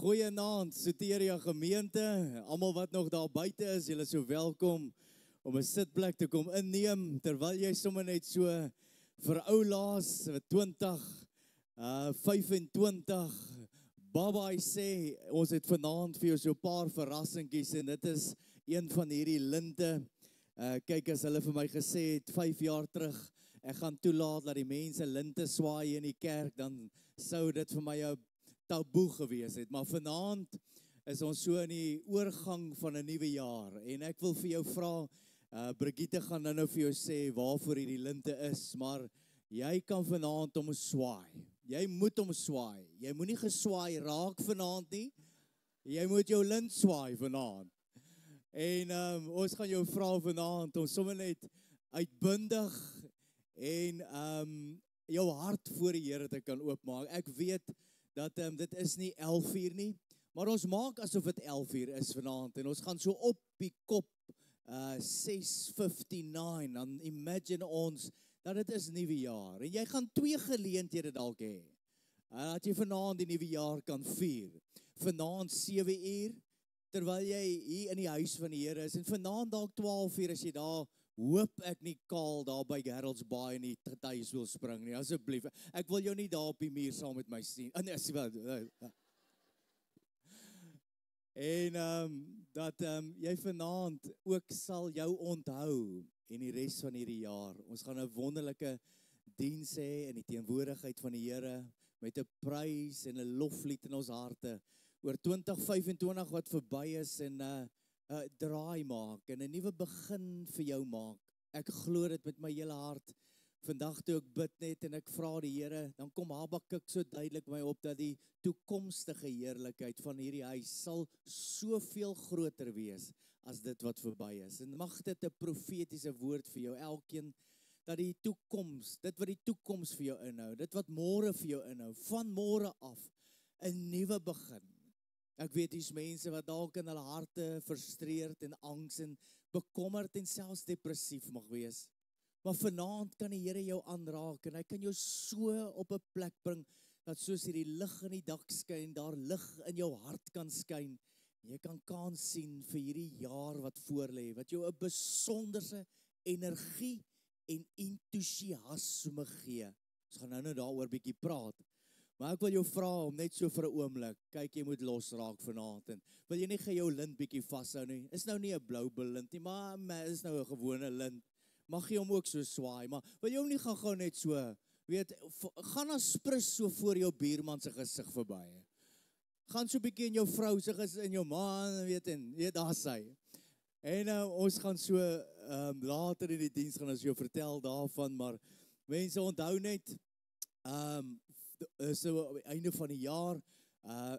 Goeienaand, Soteria gemeente, almal wat nog daar buite is, julle is so welkom om 'n sitplek te kom inneem, terwyl jy sommer net so vir ou laas, 25, Baba sê, ons het vanaand vir jou so 'n paar verrassingkies en dit is een van hierdie linte. Kyk, as hulle vir my gesê het 5 jaar terug, ek gaan toelaat dat die mense linte swaai in die kerk, dan sou dit vir my 'n taboe gewees het, maar vanaand is ons so in die oorgang van 'n nuwe jaar, en ek wil vir jou vra, Brigitte gaan nou vir jou sê waarvoor hierdie linte is, maar jy kan vanaand hom swaai, jy moet hom swaai, jy moet nie geswaai raak vanaand nie, jy moet jou lint swaai vanaand, en ons gaan jou vra vanaand, om sommer net uitbundig, en jou hart voor die Here te kan oopmaak. Ek weet, dat dit is nie 11 uur nie, maar ons maak asof dit 11 uur is vanaand, en ons gaan so op die kop 6:59, dan imagine ons, dat dit is nuwe jaar, en jy gaan 2 geleenthede dalk hê, dat jy vanaand die nuwe jaar kan vier, vanaand 7 uur, terwyl jy hier in die huis van die Here is, en vanaand dalk 12 uur, as jy daar, hoop ek nie kaal daar by Gerald's Bay in die tuis wil spring nie, asseblief. Ek wil jou nie daar op die muur saam met my sien. En dat jy vanaand ook sal jou onthou en die res van hierdie jaar. Ons gaan 'n wonderlike diens hê in die teenwoordigheid van die Here met 'n prys en 'n loflied in ons harte oor 2025 wat verby is en draai maak en 'n nuwe begin vir jou maak. Ek glo dit met my hele hart. Vandag toe ek bid net en ek vra die Here, dan kom Habakuk so duidelik my op dat die toekomstige heerlikheid van hierdie huis sal soveel groter wees as dit wat verby is. En mag dit 'n profetiese woord vir jou elkeen, dat die toekoms, dit wat die toekoms vir jou inhou, dit wat môre vir jou inhou, van môre af 'n nuwe begin. Ek weet hier's mense wat dalk in hulle harte frustreerd en angs en bekommerd en selfs depressief mag wees. Maar vanaand kan die Here jou aanraak en hy kan jou so op 'n plek bring dat soos hierdie lig in die dak skyn, daar lig in jou hart kan skyn. Jy kan kans sien vir hierdie jaar wat voorlê, wat jou 'n besonderse energie en entoesiasme gee. Ons gaan nou daaroor bietjie praat. Maar ek wil jou vra om net so vir 'n oomblik, kyk, jy moet losraak vanaand, en wil jy nie gaan jou lint bietjie vashou nie, is nou nie 'n blou lint nie, maar is nou 'n gewone lint, mag jy hom ook so swaai, maar wil jy hom nie gaan gou net so, weet, gaan as sprus so voor jou buurman se gesig verby, gaan so bietjie in jou vrou se gesig, in jou man, weet, en daar sy, en ons gaan so, later in die diens gaan ons jou vertel daarvan, maar mense onthou net, so op die einde van die jaar,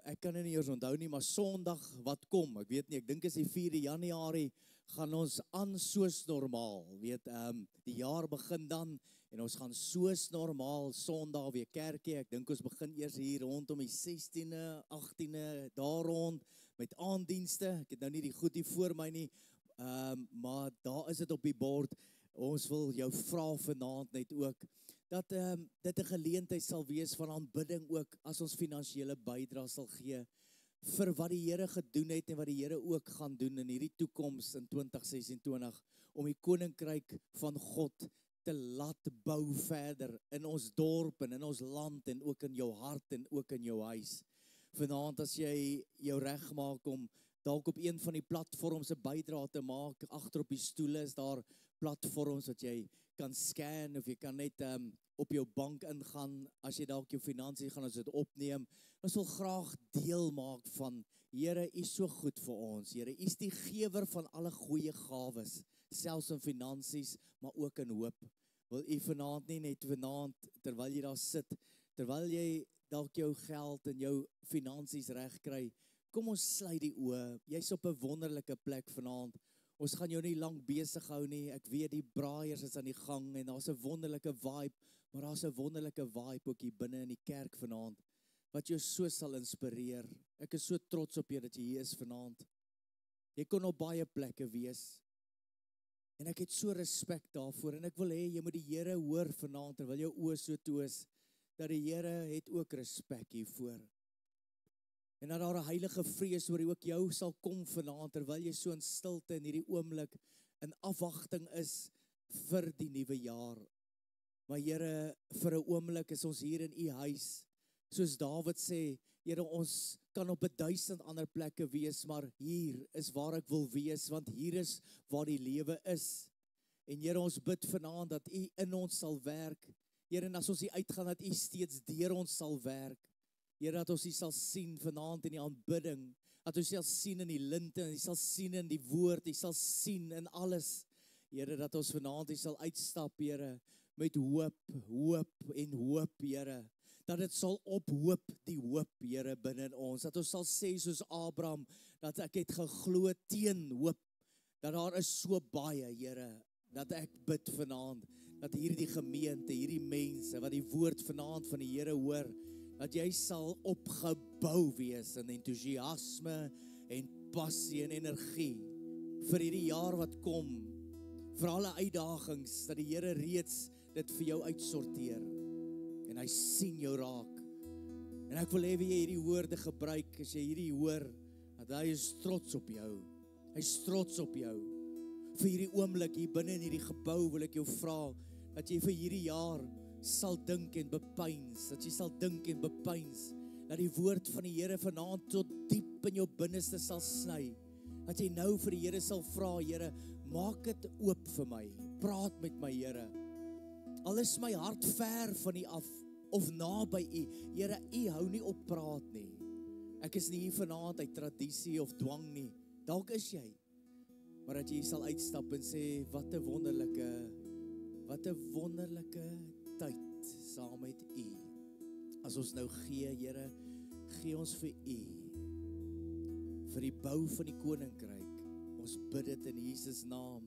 ek kan nie eers onthou nie, maar Sondag wat kom, ek weet nie, ek dink is die 4 Januarie, gaan ons aan soos normaal, weet, die jaar begin dan, en ons gaan soos normaal Sondag weer kerkie, ek dink ons begin eers hier rondom die 16e, 18e, daar rond, met aanddienste, ek het nou nie die goed hier voor my nie, maar daar is dit op die bord. Ons wil jou vra vanaand net ook, dat dit 'n geleentheid sal wees van aanbidding ook, as ons finansiële bydrae sal gee, vir wat die Here gedoen het, en wat die Here ook gaan doen in hierdie toekoms in 2026, om die koninkryk van God te laat bou verder, in ons dorp, en in ons land, en ook in jou hart, en ook in jou huis. Vanaand as jy jou reg maak om dalk op een van die platforms 'n bydrae te maak, agter op die stoele is daar platforms wat jy kan scan, of jy kan net op jou bank ingaan, as jy dalk jou finansies gaan ons dit opneem. Ons wil graag deel maak van, Here, U is so goed vir ons, Here, U is die gewer van alle goeie gawes, selfs in finansies, maar ook in hoop. Wil U vanaand nie net vanaand, terwyl jy daar sit, terwyl jy dalk jou geld en jou finansies reg kry, kom ons sluit die oë, jy's op 'n wonderlike plek vanaand, ons gaan jou nie lank besig hou nie, ek weet die braaiers is aan die gang, en daar's 'n wonderlike vibe, maar daar's 'n wonderlike vibe ook hier binne in die kerk vanaand, wat jou so sal inspireer. Ek is so trots op jou dat jy hier is vanaand. Jy kon op baie plekke wees, en ek het so respek daarvoor, en ek wil hê, jy moet die Here hoor vanaand, terwyl jou oë so toe is, dat die Here het ook respek hiervoor. En dat daar 'n heilige vrees oor ook jou sal kom vanaand, terwyl jy so in stilte in hierdie oomblik in afwagting is vir die nuwe jaar. Maar Here, vir 'n oomblik is ons hier in U huis. Soos Dawid sê, Here, ons kan op 1000 ander plekke wees, maar hier is waar ek wil wees, want hier is waar die lewe is. En Here, ons bid vanaand dat U in ons sal werk. Here, en as ons hier uitgaan, dat U steeds deur ons sal werk. Here, dat ons U sal sien vanaand in die aanbidding, dat ons U sal sien in die linte, U sal sien in die woord, U sal sien in alles. Here, dat ons vanaand U sal uitstap, Here, met hoop, hoop en hoop, Here. Dat dit sal ophoop, die hoop, Here, binne ons. Dat ons sal sê soos Abraham, dat ek het geglo teen hoop, dat daar is so baie, Here, dat ek bid vanaand, dat hierdie gemeente, hierdie mense, wat die woord vanaand van die Here hoor, dat jy sal opgebou wees in enthousiasme en passie en energie, vir hierdie jaar wat kom, vir alle uitdagings, dat die Here reeds dit vir jou uitsorteer, en hy sien jou raak, en ek wil hê jy hierdie woorde gebruik, as jy hierdie hoor, dat hy is trots op jou, hy is trots op jou, vir hierdie oomblik hier binne in hierdie gebou, wil ek jou vra, dat jy vir hierdie jaar sal dink en bepeins, dat jy sal dink en bepeins, dat die woord van die Here vanaand tot diep in jou binneste sal sny, dat jy nou vir die Here sal vra, Here, maak dit oop vir my, praat met my, Here, al is my hart ver van U af, of naby U, Here, U hou nie op praat nie, ek is nie hier vanaand uit tradisie of dwang nie, dalk is jy, maar dat jy sal uitstap en sê, wat 'n wonderlike tyd saam met U. As ons nou gee, Here, gee ons vir U, vir die bou van die koninkryk. Ons bid dit in Jesus naam,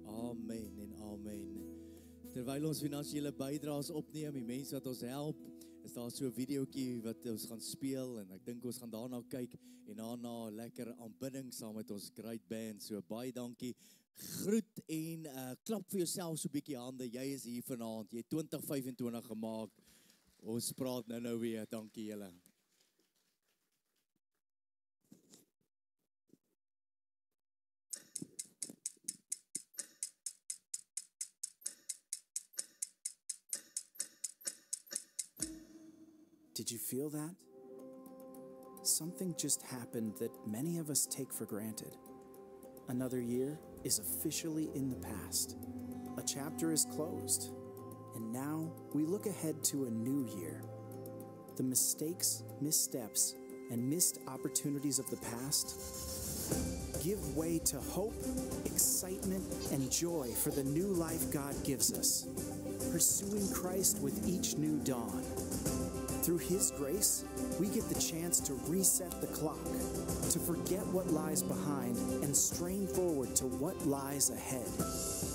amen en amen. Terwyl ons finansiële bydraes opneem, die mense wat ons help, is daar so 'n videoetjie wat ons gaan speel, en ek dink ons gaan daarna kyk, en daarna lekker aanbidding saam met ons great band, so baie dankie, groet en klap vir jouself so 'n bietjie hande, jy is hier vanaand, jy het 2025 gemaak, ons praat nou weer, dankie julle. Did you feel that? Something just happened that many of us take for granted. Another year is officially in the past. A chapter is closed. And now we look ahead to a new year. The mistakes, missteps, and missed opportunities of the past give way to hope, excitement, and joy for the new life God gives us, pursuing Christ with each new dawn. Through His grace, we get the chance to reset the clock, to forget what lies behind and strain forward to what lies ahead.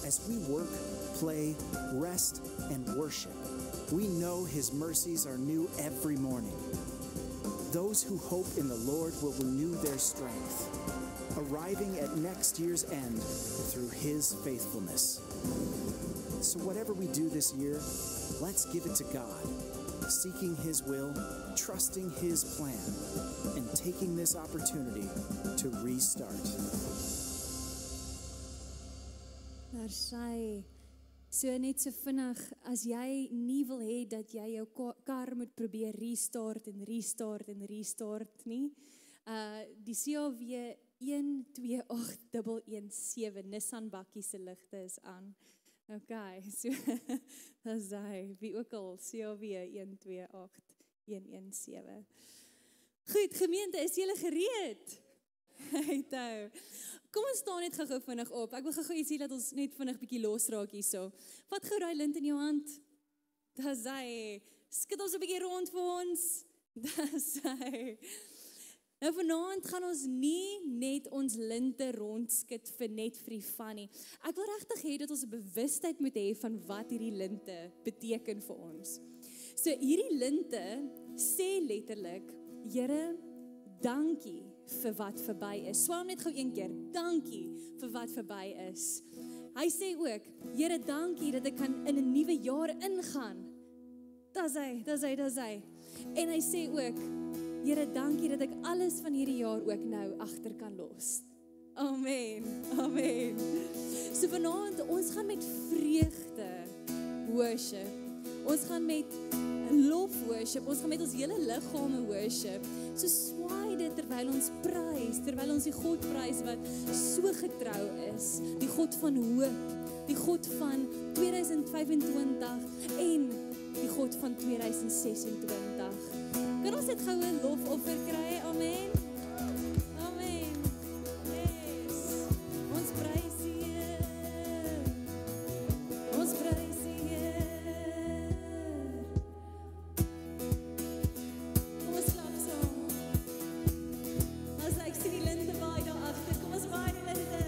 As we work, play, rest, and worship, we know His mercies are new every morning. Those who hope in the Lord will renew their strength, arriving at next year's end through His faithfulness. So whatever we do this year, let's give it to God, seeking His will, trusting His plan, and taking this opportunity to restart. Daar sy, so net so vinnig, as jy nie wil hê dat jy jou kar moet probeer restart nie, die CAW 128117 Nissan bakkie se ligte is aan. Okay, so, dat is hy, wie ook al, CAW 128117. Goed, gemeente, is julle gereed? Hou. Kom ons staan net gou vinnig op. Ek wil gou iets hier dat ons net vinnig bietjie losraak hierso. Vat gou daai lint in jou hand. Dis hy. Skud ons 'n bietjie rond vir ons. Dis hy. Nou vanaand gaan ons nie net ons linte rondskit vir net vir die van nie. Ek wil regtig hê dat ons 'n bewustheid moet hê van wat hierdie linte beteken vir ons. So hierdie linte sê letterlik, Here, dankie vir wat verby is. Swaan net gou een keer, dankie vir wat verby is. Hy sê ook, Here, dankie dat ek kan in 'n nuwe jaar ingaan. Dis hy. En hy sê ook, Here, dankie dat ek alles van hierdie jaar ook nou agter kan los. Amen, amen. So vanaand, ons gaan met vreugde worship. Ons gaan met lof worship, ons gaan met ons hele liggame worship. So swaai dit terwyl ons prys, terwyl ons die God prys wat so getrou is, die God van hoop, die God van 2025 en die God van 2026. Kan ons dit goue lofoffer kry? Amen. Amen. Yes. Ons prys U Heer. Ons prys U Heer. Kom ons klap saam. As ek sien die linte waai daar agter. Kom ons waai die linte.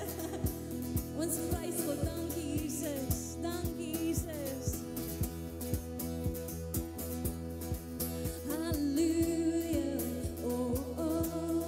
Ons prys God. Dankie Jesus. Dankie Jesus. Hallelujah. Oh, oh.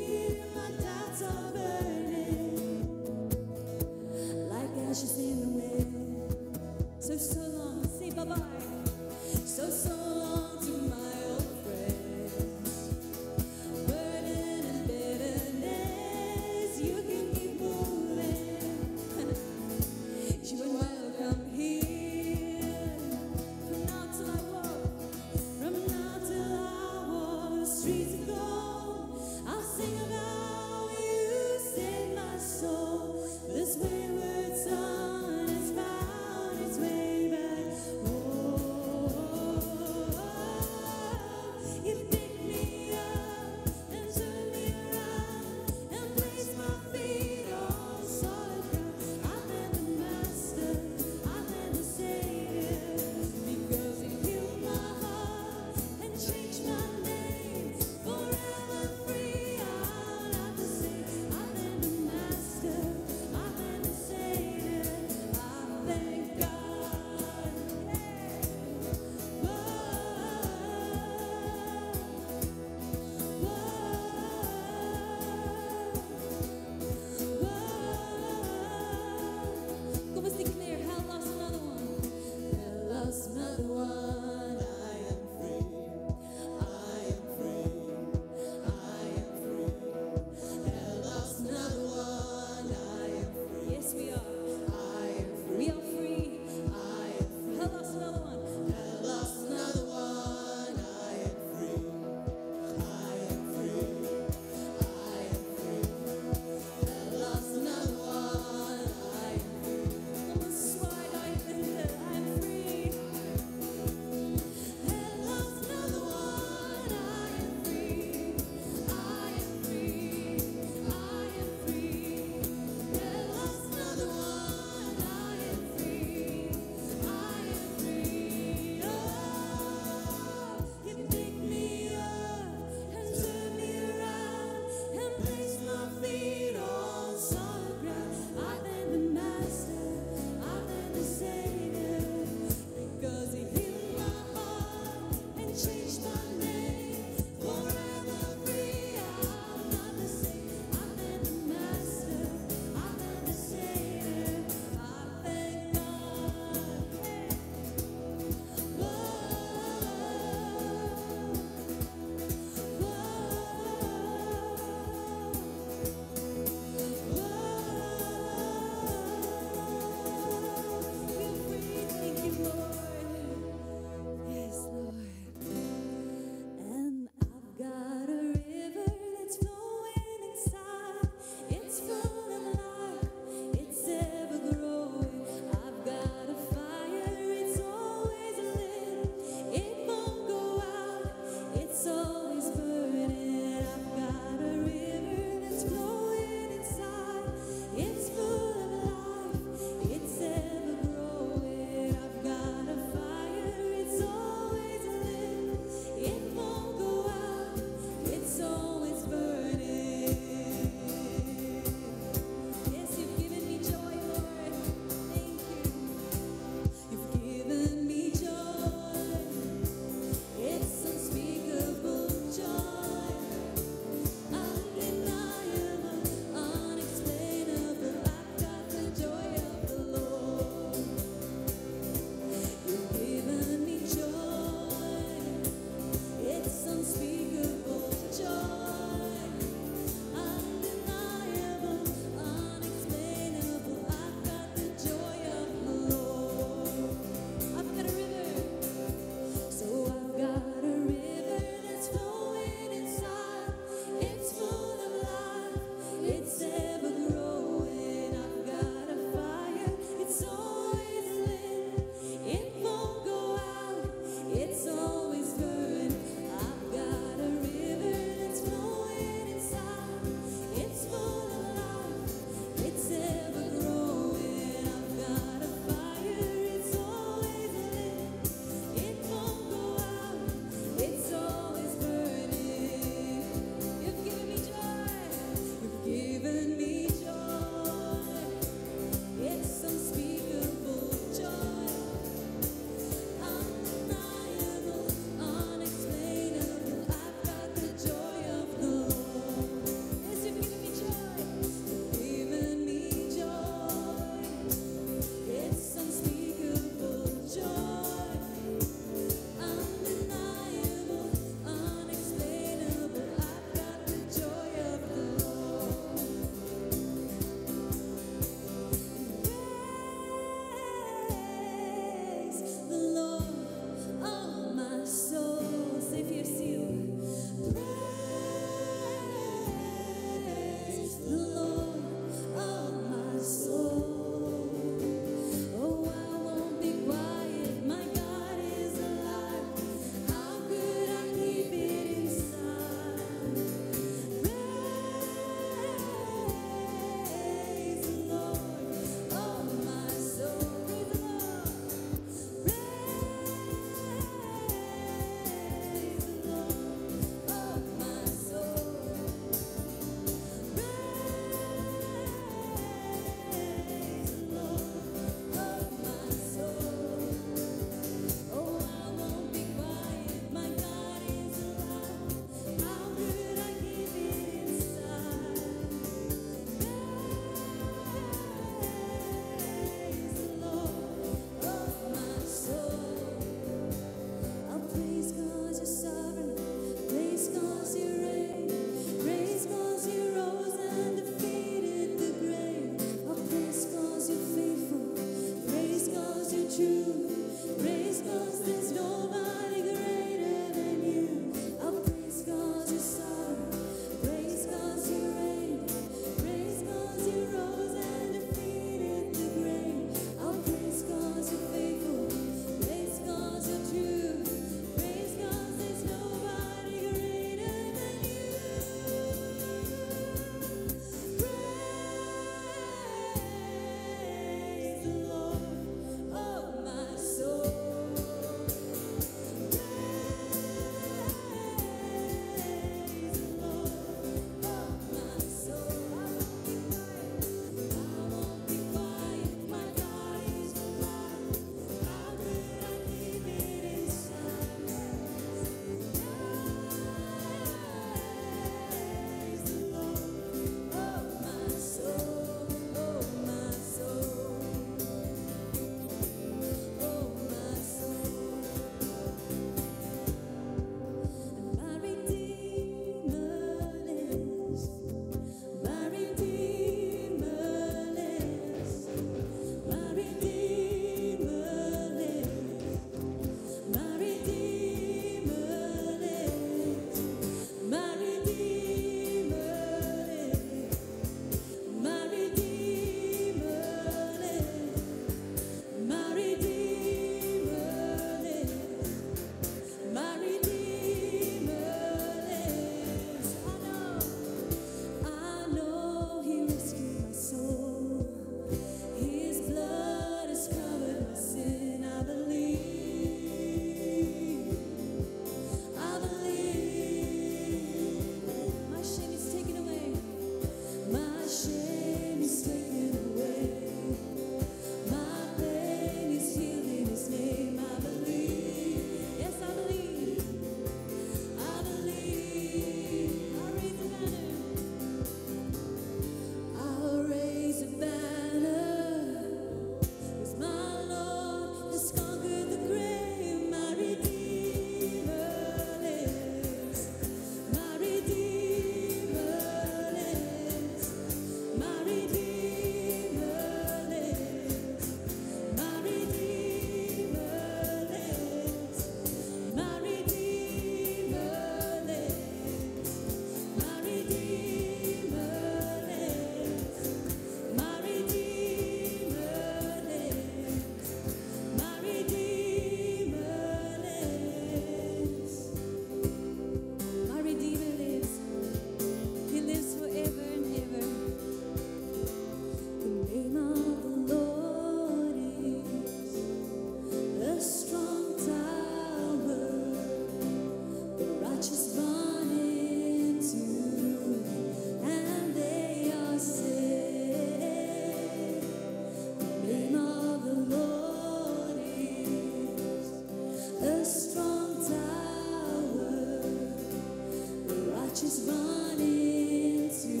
righteous run into,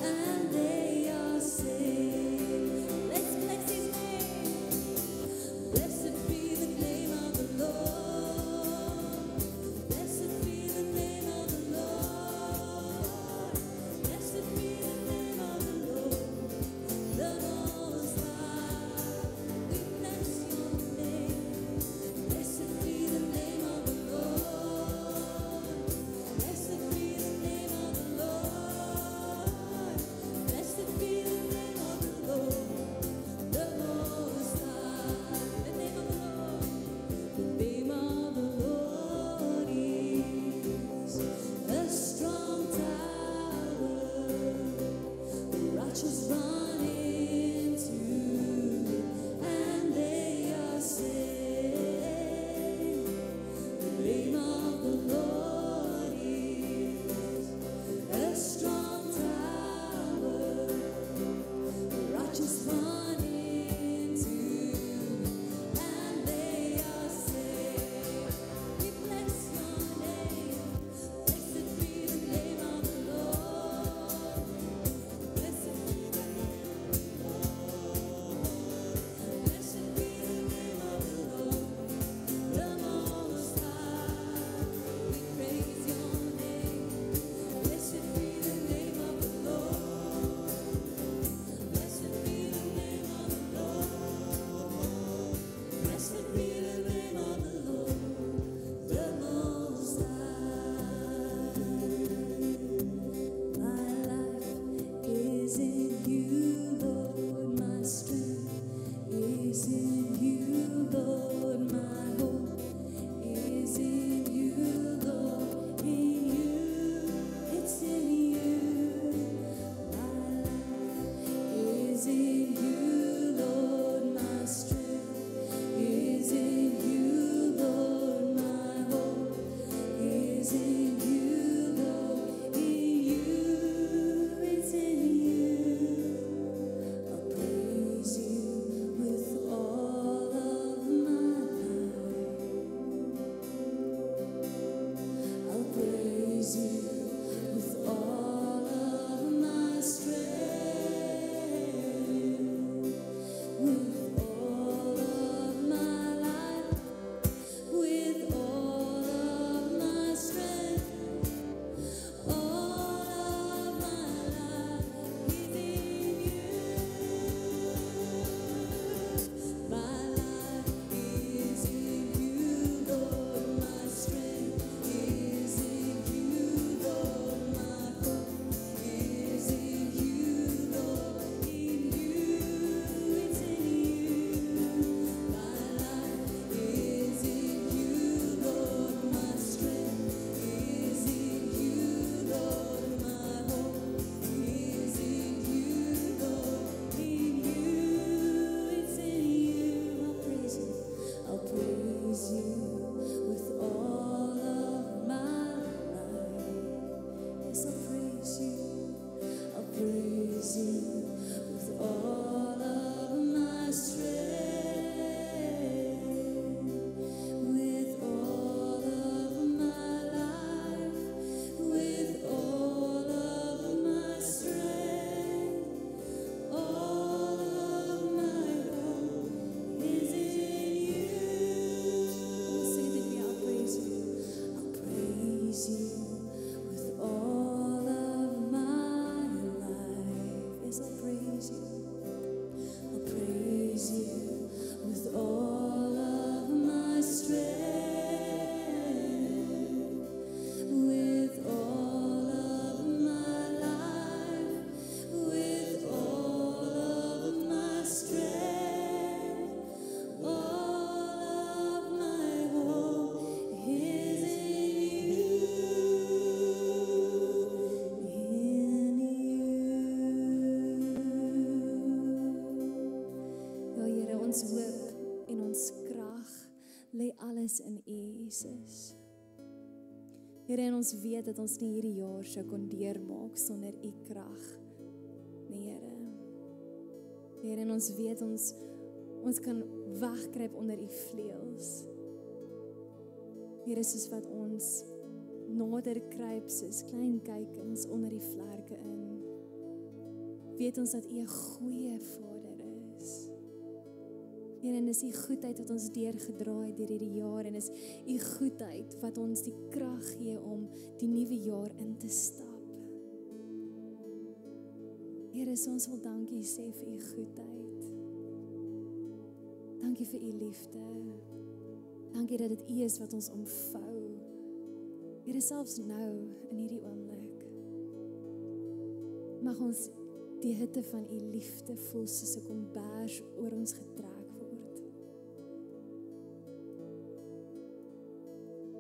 and they are saved. Let's bless His name. Blessed be the name of the Lord. Blessed be the name of the Lord. Blessed be the name of the Lord, the Most High. We bless Your name. Blessed be the name of the Lord. Blessed be the name of the Lord. Blessed be the name of the Lord, the Most High. The name of the Lord. The name of the Lord is a strong tower. The righteous run into, and they are saved. The name of the Lord is a strong tower. The righteous run into, and they are saved. We bless Your name. Blessed be the name of the Lord. Blessed be the name of the Lord. Blessed be the name of the Lord, the Most High. We praise Your name. Blessed be the name of the Lord. Blessed be the name of the Lord. Blessed be the name of the Lord, the Most High. My life is in You, Lord. My strength is in You, Lord. My hope is in You, Lord. In You, it's in You. My life is in You, Lord. My strength is in You, Lord. My hope is in You, Lord. In You, it's in You. I'll praise You with all of my life. I'll praise You with all of my strength, with all of my life, with all of my strength. All of my life is in You. My life is in You, Lord. My strength is in You, Lord. My hope is in You, Lord. In You, it's in You. My life is in You, Lord. My strength is in You, Lord. My hope is in You, Lord. In You, it's in You. I'll praise You with all of my life. Yes, I'll praise You. I'll praise You with all of my strength, with all of my life, with all of my strength. All of my hope is in You. We'll say that I'll praise You. I'll praise You with all of my life. Yes, I'll praise You. I'll praise You with all of my strength, with all of my life, with all of my strength. All of my hope is in You. Ja, Here, ons hoop en ons krag lê alles in U, Jesus. Here, en ons weet dat ons nie hierdie jaar sou kon deurmaak sonder U krag nie, Here. Here, en ons weet ons kan wegkruip onder U vleuels. Here, soos wat ons nader kruip soos klein kuikens onder die vlerke in, weet ons dat U 'n goeie Vader is. Here, en is U goedheid wat ons deurgedra het deur hierdie jaar, en is U goedheid wat ons die krag gee om die nuwe jaar in te stap. Here, so ons wil dankie sê vir U goedheid. Dankie vir U liefde. Dankie dat dit U is wat ons omvou. Here, selfs nou in hierdie oomblik mag ons die hitte van U liefde voel soos 'n kombers oor ons getrek word.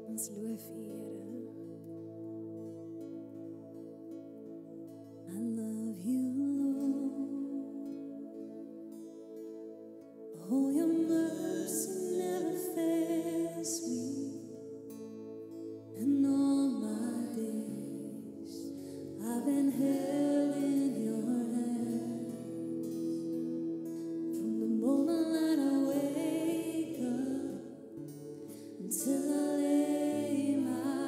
Ons loof U, Here. I love you, Lord. Oh, your mercy never fails me. And all my days I've been held in your hand. From the moment that I wake up until I lay my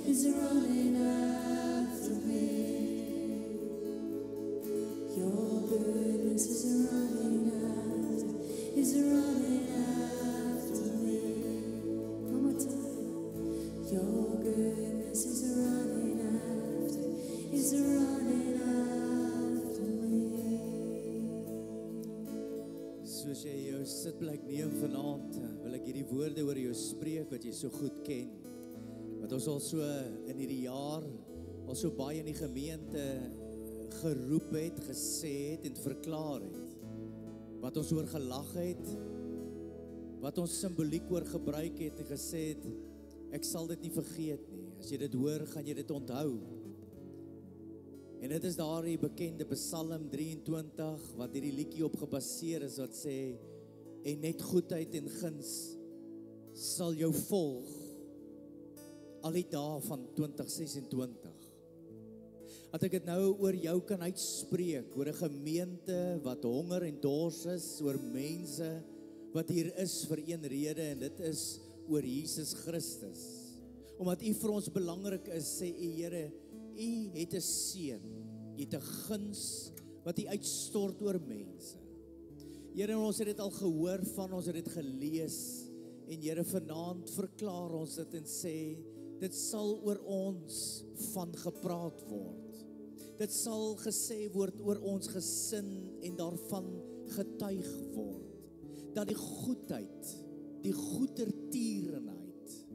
is running after me. Your goodness is running after me. One more time. Your goodness is running after me. Soos jy jou sitplek neem vanaand, wil ek hierdie woorde oor jou spreek wat jy so goed ken. Wat ons al so in hierdie jaar, al so baie in die gemeente geroep het, gesê het en verklaar het. Wat ons oor gelag het, wat ons simboliek oor gebruik het en gesê het, ek sal dit nie vergeet nie. As jy dit hoor, gaan jy dit onthou. En dit is daar die bekende Psalm 23, wat hierdie liedjie op gebaseer is, wat sê, en net goedheid en guns sal jou volg, al die dae van 2026. Dat ek het nou oor jou kan uitspreek, oor 'n gemeente wat honger en dors is, oor mense wat hier is vir een rede, en dit is oor Jesus Christus. Omdat U vir ons belangrik is, sê U, Here, U het 'n seën, U het 'n guns wat U uitstort oor mense. Here, ons het dit al gehoor van, ons het dit gelees, en Here, vanaand verklaar ons dit en sê, dit sal oor ons van gepraat word. Dit sal gesê word oor ons gesin en daarvan getuig word. Dat die goedheid, die goedertierenheid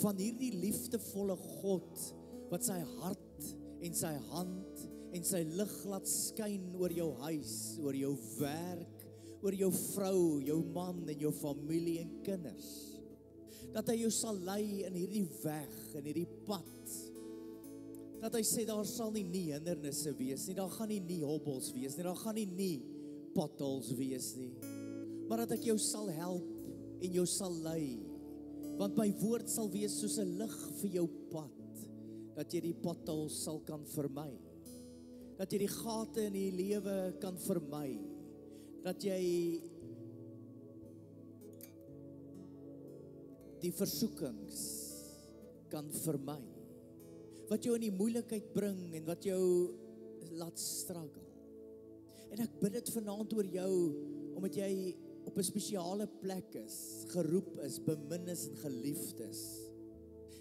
van hierdie liefdevolle God, wat sy hart en sy hand en sy lig laat skyn oor jou huis, oor jou werk, oor jou vrou, jou man en jou familie en kinders. Dat hy jou sal lei in hierdie weg, in hierdie pad. Dat hy sê, daar sal nie hindernisse wees nie, daar gaan nie hobbels wees nie, daar gaan nie potholes wees nie. Maar dat ek jou sal help en jou sal lei. Want my woord sal wees soos 'n lig vir jou pad. Dat jy die potholes sal kan vermy. Dat jy die gate in die lewe kan vermy. Dat jy die versoekings kan vermy. Wat jou in die moeilikheid bring en wat jou laat struggle. En ek bid dit vanaand oor jou, omdat jy op 'n spesiale plek is, geroep is, bemin is en geliefd is.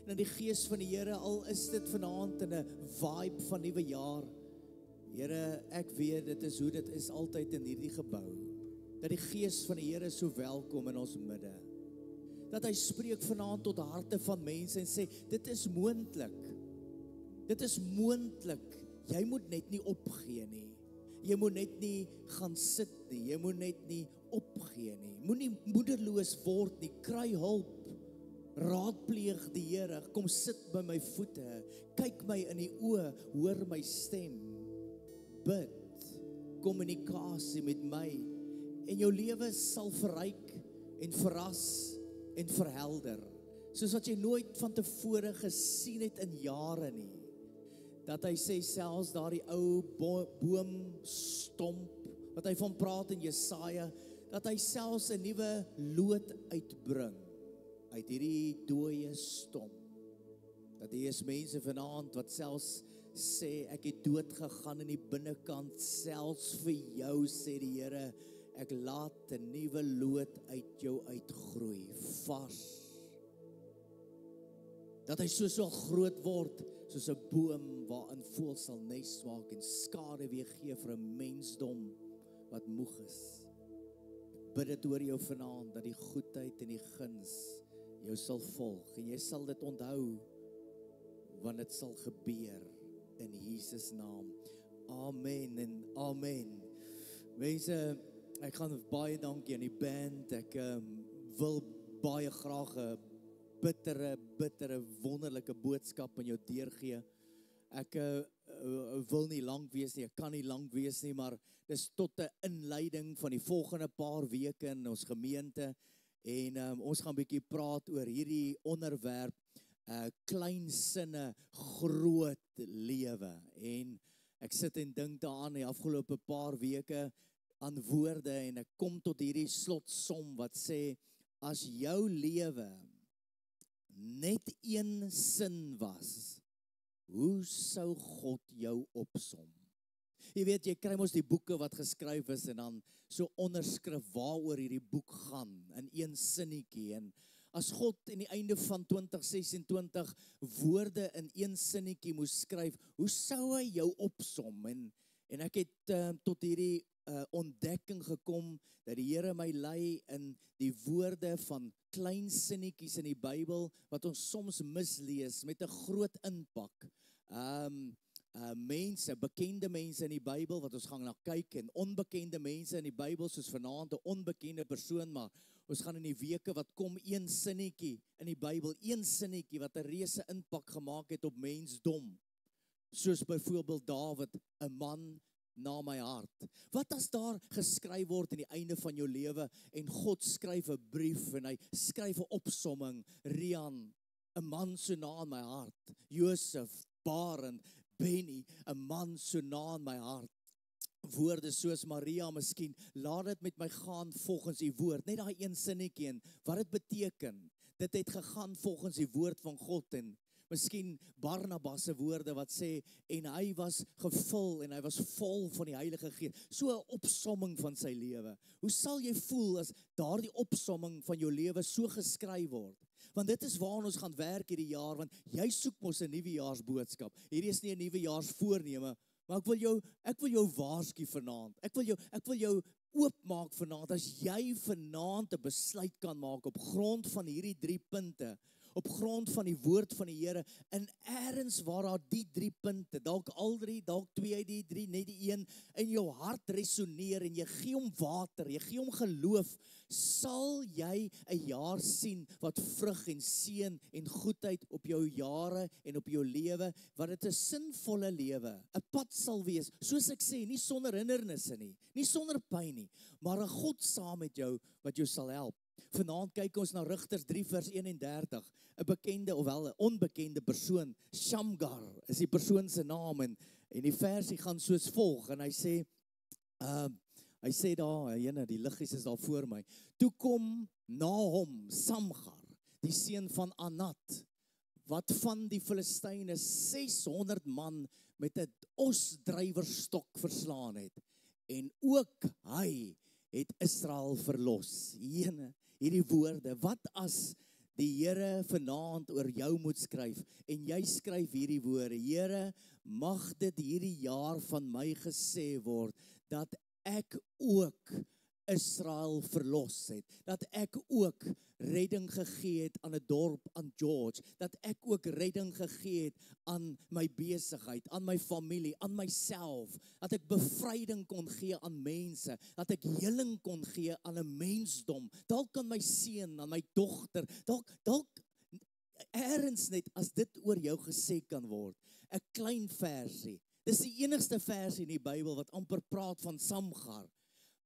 En in die gees van die Here, al is dit vanaand in 'n vibe van nuwe jaar, Here, ek weet, dit is hoe dit is altyd in hierdie gebou, dat die gees van die Here so welkom in ons midde, dat hy spreek vanaand tot harte van mense en sê, dit is moontlik, jy moet net nie opgee nie, jy moet net nie gaan sit nie, jy moet net nie opgee nie, moenie moedeloos word nie, kry hulp, raadpleeg die Here, kom sit by my voete, kyk my in die oë, hoor my stem, bid, kommunikasie met my, en jou lewe sal verryk en verras en verhelder, soos wat jy nooit van tevore gesien het in jare nie. Dat hy sê selfs daardie ou boomstomp, wat hy van praat in Jesaja, dat hy selfs 'n nuwe loot uitbring, uit hierdie dooie stomp. Dat hier is mense vanaand wat selfs sê, ek het dood gegaan in die binnekant, selfs vir jou, sê die Here, ek laat 'n nuwe loot uit jou uitgroei, vars. Dat hy so groot word, soos 'n boom waarin voëls sal nes maak en skade weer gee vir 'n mensdom wat moeg is. Ek bid dit oor jou vanaand, dat die goedheid en die guns jou sal volg, en jy sal dit onthou, want dit sal gebeur in Jesus naam. Amen en amen. Mense, ek gaan baie dankie aan die band, ek wil baie graag 'n bittere, wonderlike boodskap aan jou deurgee. Ek wil nie lank wees nie, ek kan nie lank wees nie, maar dis tot 'n inleiding van die volgende paar weke in ons gemeente, en ons gaan 'n bietjie praat oor hierdie onderwerp, klein sinne, groot lewe, en ek sit en dink daaraan die afgelope paar weke aan woorde, en ek kom tot hierdie slotsom wat sê, as jou lewe net een sin was, hoe sou God jou opsom? Jy weet, jy kry mos die boeke wat geskryf is en dan so onderskrif waaroor hierdie boek gaan, in een sinnetjie. En as God in die einde van 2026 woorde in een sinnetjie moes skryf, hoe sou hy jou opsom? En ek het tot hierdie ontdekking gekom, dat die Here my lei in die woorde van klein sinnetjies in die Bybel, wat ons soms mislees met 'n groot impak. Mense, bekende mense in die Bybel, wat ons gaan na kyk, en onbekende mense in die Bybel, soos vanaand 'n onbekende persoon, maar ons gaan in die weke wat kom, een sinnetjie in die Bybel, een sinnetjie wat 'n reuse impak gemaak het op mensdom. Soos byvoorbeeld Dawid, 'n man na my hart. Wat as daar geskryf word in die einde van jou lewe, en God skryf 'n brief, en hy skryf 'n opsomming, Rian, 'n man so na in my hart, Josef, Barend, Benny, 'n man so na in my hart. Woorde soos Maria miskien, laat dit met my gaan volgens die woord, net daai een sinnetjie, en wat dit beteken, dit het gegaan volgens die woord van God, en miskien Barnabas se woorde wat sê, en hy was gevul, en hy was vol van die Heilige Gees, so 'n opsomming van sy lewe. Hoe sal jy voel as daardie opsomming van jou lewe so geskryf word? Want dit is waar ons gaan werk hierdie jaar, want jy soek mos 'n nuwejaarsboodskap. Hierdie is nie 'n nuwejaarsvoorneme, maar ek wil jou waarsku vanaand. Ek wil jou oopmaak vanaand, as jy vanaand 'n besluit kan maak op grond van hierdie 3 punte, op grond van die woord van die Here, en ergens waar daar die 3 punte, dalk al 3, dalk 2 uit die 3, net die 1, in jou hart resoneer, en jy gee hom water, jy gee hom geloof, sal jy 'n jaar sien wat vrug en seën en goedheid op jou jare en op jou lewe, wat dit 'n sinvolle lewe, 'n pad sal wees, soos ek sê, nie sonder hindernisse nie sonder pyn nie, maar 'n God saam met jou, wat jou sal help. Vanaand kyk ons na Rigters 3 vers 31, 'n bekende, ofwel 'n onbekende persoon, Shamgar is die persoon se naam, en die versie gaan soos volg, en hy sê daar, die liggies is daar voor my, toe kom na hom, Samgar, die seun van Anat, wat van die Filistyne 600 man met 'n osdrywerstok verslaan het, en ook hy het Israel verlos. Hierdie woorde, wat as die Here vanaand oor jou moet skryf, en jy skryf hierdie woorde, Here, mag dit hierdie jaar van my gesê word, dat ek ook Israel verlos het, dat ek ook redding gegee het aan 'n dorp, aan George, dat ek ook redding gegee het aan my besigheid, aan my familie, aan myself, dat ek bevryding kon gee aan mense, dat ek heling kon gee aan 'n mensdom, dalk aan my seun, aan my dogter, dalk ergens net, as dit oor jou gesê kan word, 'n klein versie. Dis die enigste versie in die Bybel wat amper praat van Samgar,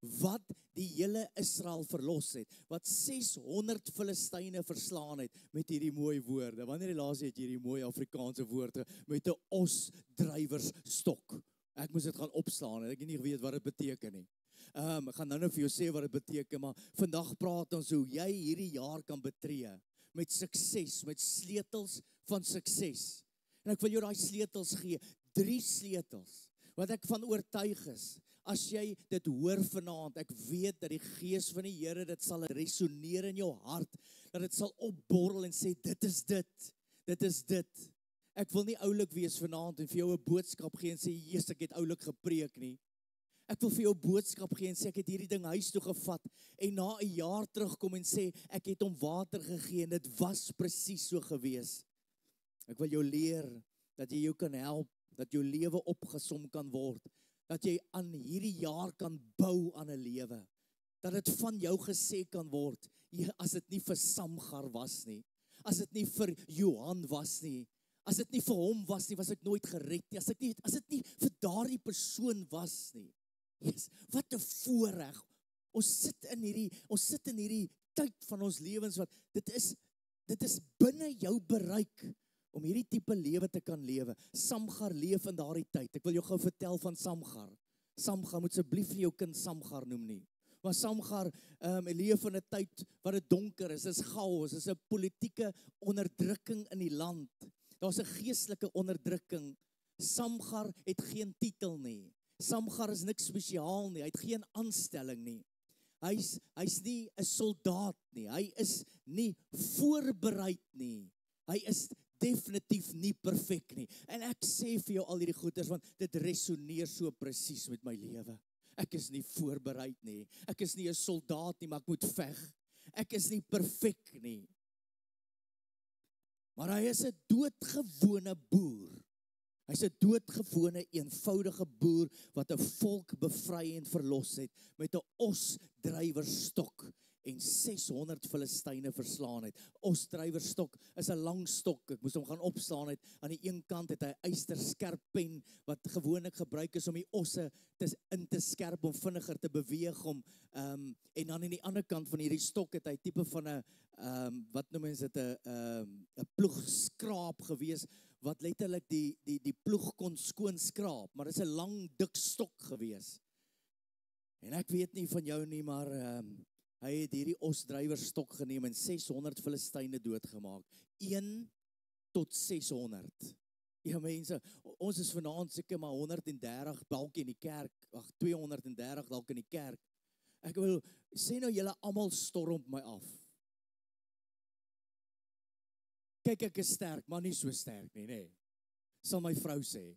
wat die hele Israel verlos het, wat 600 Filistyne verslaan het, met hierdie mooi woorde. Wanneer die laaste het hierdie mooi Afrikaanse woorde, met 'n osdrywersstok. Ek moes dit gaan opslaan, en ek het nie geweet wat dit beteken nie. Ek gaan nou vir jou sê wat dit beteken, maar vandag praat ons hoe jy hierdie jaar kan betree, met sukses, met sleutels van sukses. En ek wil jou daai sleutels gee, 3 sleutels, wat ek van oortuig is. As jy dit hoor vanaand, ek weet dat die Gees van die Here, dit sal resoneer in jou hart, dat dit sal opborrel en sê, dit is dit. Ek wil nie oulik wees vanaand en vir jou 'n boodskap gee en sê, Jesus, ek het oulik gepreek nie. Ek wil vir jou 'n boodskap gee en sê, ek het hierdie ding huis toe gevat, en na 'n jaar terugkom en sê, ek het hom water gegee, en dit was presies so gewees. Ek wil jou leer, dat jy jou kan help, dat jou lewe opgesom kan word, dat jy aan hierdie jaar kan bou aan 'n lewe, dat dit van jou gesê kan word, as dit nie vir Samgar was nie, as dit nie vir Johan was nie, as dit nie vir hom was nie, was ek nooit gered nie, as dit nie vir daardie persoon was nie. Yes, wat 'n voorreg. Ons sit in hierdie tyd van ons lewens, wat dit is binne jou bereik, om hierdie tipe lewe te kan lewe. Samgar leef in daardie tyd. Ek wil jou gou vertel van Samgar. Samgar, moet asseblief nie jou kind Samgar noem nie, Maar Samgar leef in 'n tyd wat dit donker is chaos, is 'n politieke onderdrukking in die land. Daar's 'n geestelike onderdrukking. Samgar het geen titel nie. Samgar is niks spesiaal nie. Hy het geen aanstelling nie. Hy's nie 'n soldaat nie. Hy is nie voorbereid nie. Hy is definitief nie perfek nie. En ek sê vir jou al hierdie goeders, want dit resoneer so presies met my lewe. Ek is nie voorbereid nie. Ek is nie 'n soldaat nie, maar ek moet veg. Ek is nie perfek nie. Maar hy is 'n doodgewone boer. Hy's 'n doodgewone, eenvoudige boer wat 'n volk bevry en verlos het met 'n osdrywerstok en 600 Filistyne verslaan het. Osdrywerstok is 'n lang stok. Ek moes hom gaan opslaan het. Aan die een kant het hy ysterskerp pen wat gewoonlik gebruik is om die osse in te skerp om vinniger te beweeg om en dan aan die ander kant van hierdie stok het hy tipe van 'n wat noem mense dit 'n ploegskraap gewees wat letterlik die ploeg kon skoon skraap, maar dit is 'n lang dik stok gewees. En ek weet nie van jou nie, maar hy het hierdie osdrywerstok geneem en 600 Filistyne doodgemaak. 1 tot 600. Ja mense, ons is vanaand seker maar 130 dalk in die kerk, 230 dalk in die kerk. Ek wil sê nou julle almal storm my af. Kyk, ek is sterk, maar nie so sterk nie, nê. Sal my vrou sê.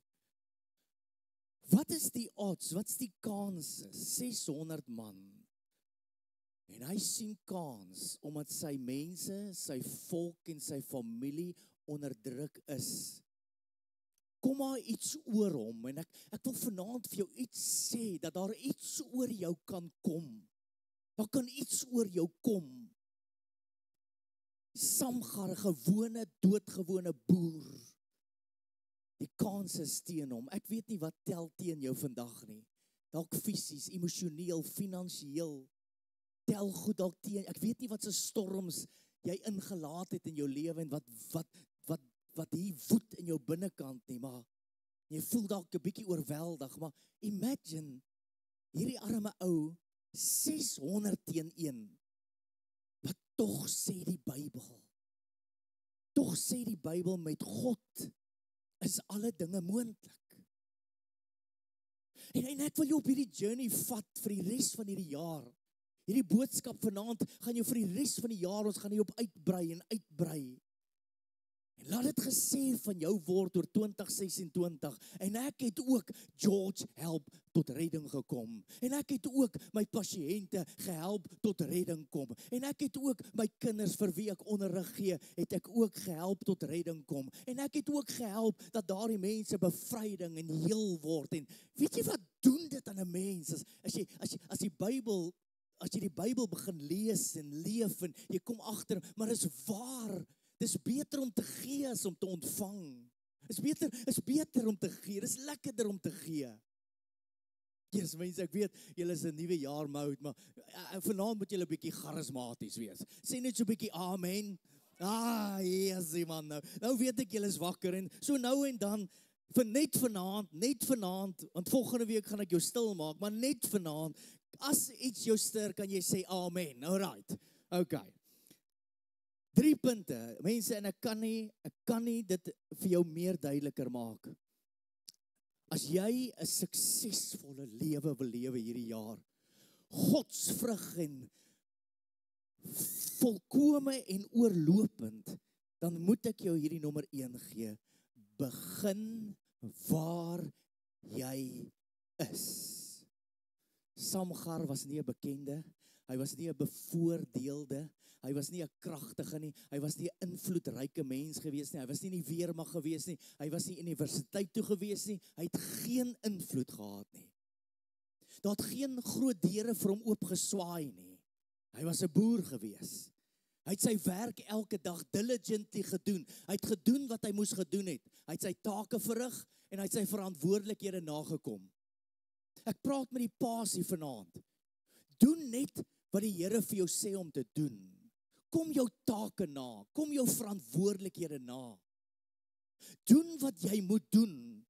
Wat is die odds? Wat is die kanse? 600 man. En hy sien kans, omdat sy mense, sy volk en sy familie onderdruk is. Kom maar iets oor hom, en ek wil vanaand vir jou iets sê, dat daar iets oor jou kan kom. Daar kan iets oor jou kom. Samgar, 'n gewone, doodgewone boer. Die kans is teen hom. Ek weet nie wat tel teen jou vandag nie. Dalk fisies, emosioneel, finansiëel. Tel goed dalk teen. Ek weet nie wat se storms jy ingelaat het in jou lewe en wat hier woed in jou binnekant nie, maar jy voel dalk 'n bietjie oorweldig, maar imagine hierdie arme ou 600 teen 1. Wat tog sê die Bybel? Tog sê die Bybel met God is alle dinge moontlik. En ek wil jou op hierdie journey vat vir die res van hierdie jaar. Hierdie boodskap vanaand gaan jou vir die res van die jaar, ons gaan hier op uitbrei en uitbrei. En laat dit gesê van jou word oor 2026. En ek het ook George help tot redding gekom. En ek het ook my pasiënte gehelp tot redding kom. En ek het ook my kinders vir wie ek onderrig gee, het ek ook gehelp tot redding kom. En ek het ook gehelp dat daardie mense bevryding en heel word. En weet jy wat doen dit aan 'n mens? As jy die Bybel begin lees en leef en jy kom agter, maar is waar. Dis beter om te gee as om te ontvang. Is beter om te gee. Dis lekkerder om te gee. Jesus mense, ek weet, julle is 'n nuwe jaar mode, maar vanaand moet julle 'n bietjie charismaties wees. Sê net so 'n bietjie amen. Yes, man. Nou weet ek julle is wakker en so nou en dan vir net vanaand, want volgende week gaan ek jou stil maak, maar net vanaand, as iets jou stir, kan jy sê amen. Alright. Okay. 3 punte, mense, en ek kan nie dit vir jou meer duideliker maak. As jy 'n suksesvolle lewe wil lewe hierdie jaar, godsvrug en volkome en oorlopend, dan moet ek jou hierdie nommer 1 gee. Begin waar jy is. Samgar was nie 'n bekende, hy was nie 'n bevoordeelde, hy was nie 'n kragtige nie, hy was nie 'n invloedryke mens gewees nie, hy was nie in die weermag gewees nie, hy was nie universiteit toe gewees nie, hy het geen invloed gehad nie. Daar het geen groot deure vir hom oopgeswaai nie. Hy was 'n boer gewees. Hy het sy werk elke dag diligently gedoen. Hy het gedoen wat hy moes gedoen het. Hy het sy take verrig en hy het sy verantwoordelikhede nagekom. Ek praat met die pasie vanaand. Doen net wat die Here vir jou sê om te doen. Kom jou take na, kom jou verantwoordelikhede na. Doen wat jy moet doen,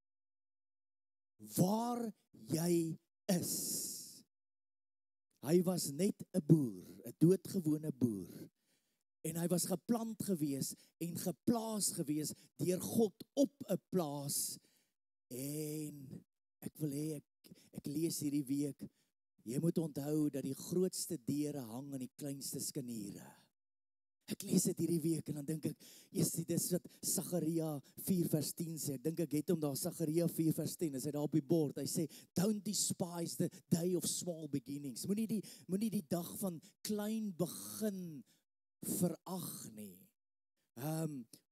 waar jy is. Hy was net 'n boer, 'n doodgewone boer. En hy was geplant gewees en geplaas gewees deur God op 'n plaas. En ek wil hê ek lees hierdie week, jy moet onthou dat die grootste deure hang aan die kleinste skeniere. Ek lees dit hierdie week en dan dink ek, dis wat Sagaria 4:10 sê. Ek dink ek het hom daar, Sagaria 4:10, is hy daar op die bord. Hy sê, don't despise the day of small beginnings. Moenie die dag van klein begin verag nie.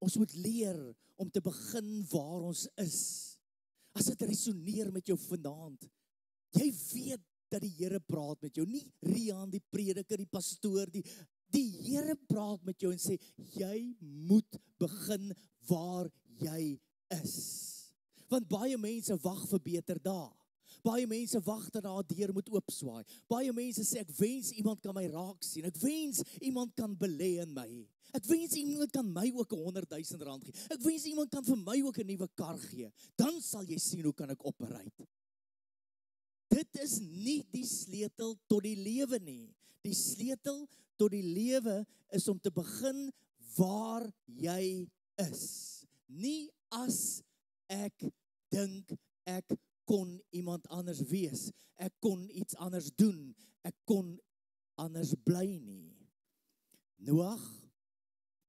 Ons moet leer om te begin waar ons is. As dit resoneer met jou vanaand, jy weet dat die Here praat met jou, nie Rian, die prediker, die pastoor, die Here praat met jou en sê, jy moet begin waar jy is. Want baie mense wag vir beter dae. Baie mense wag dat daar 'n deur moet oopswaai. Baie mense sê, ek wens iemand kan my raak sien. Ek wens iemand kan belê in my. Ek wens iemand kan my ook 100,000 rand gee. Ek wens iemand kan vir my ook 'n nuwe kar gee. Dan sal jy sien hoe kan ek operate. Dit is nie die sleutel tot die lewe nie. Die sleutel tot die lewe is om te begin waar jy is. Nie as ek dink ek kon iemand anders wees. Ek kon iets anders doen. Ek kon anders bly nie. Noag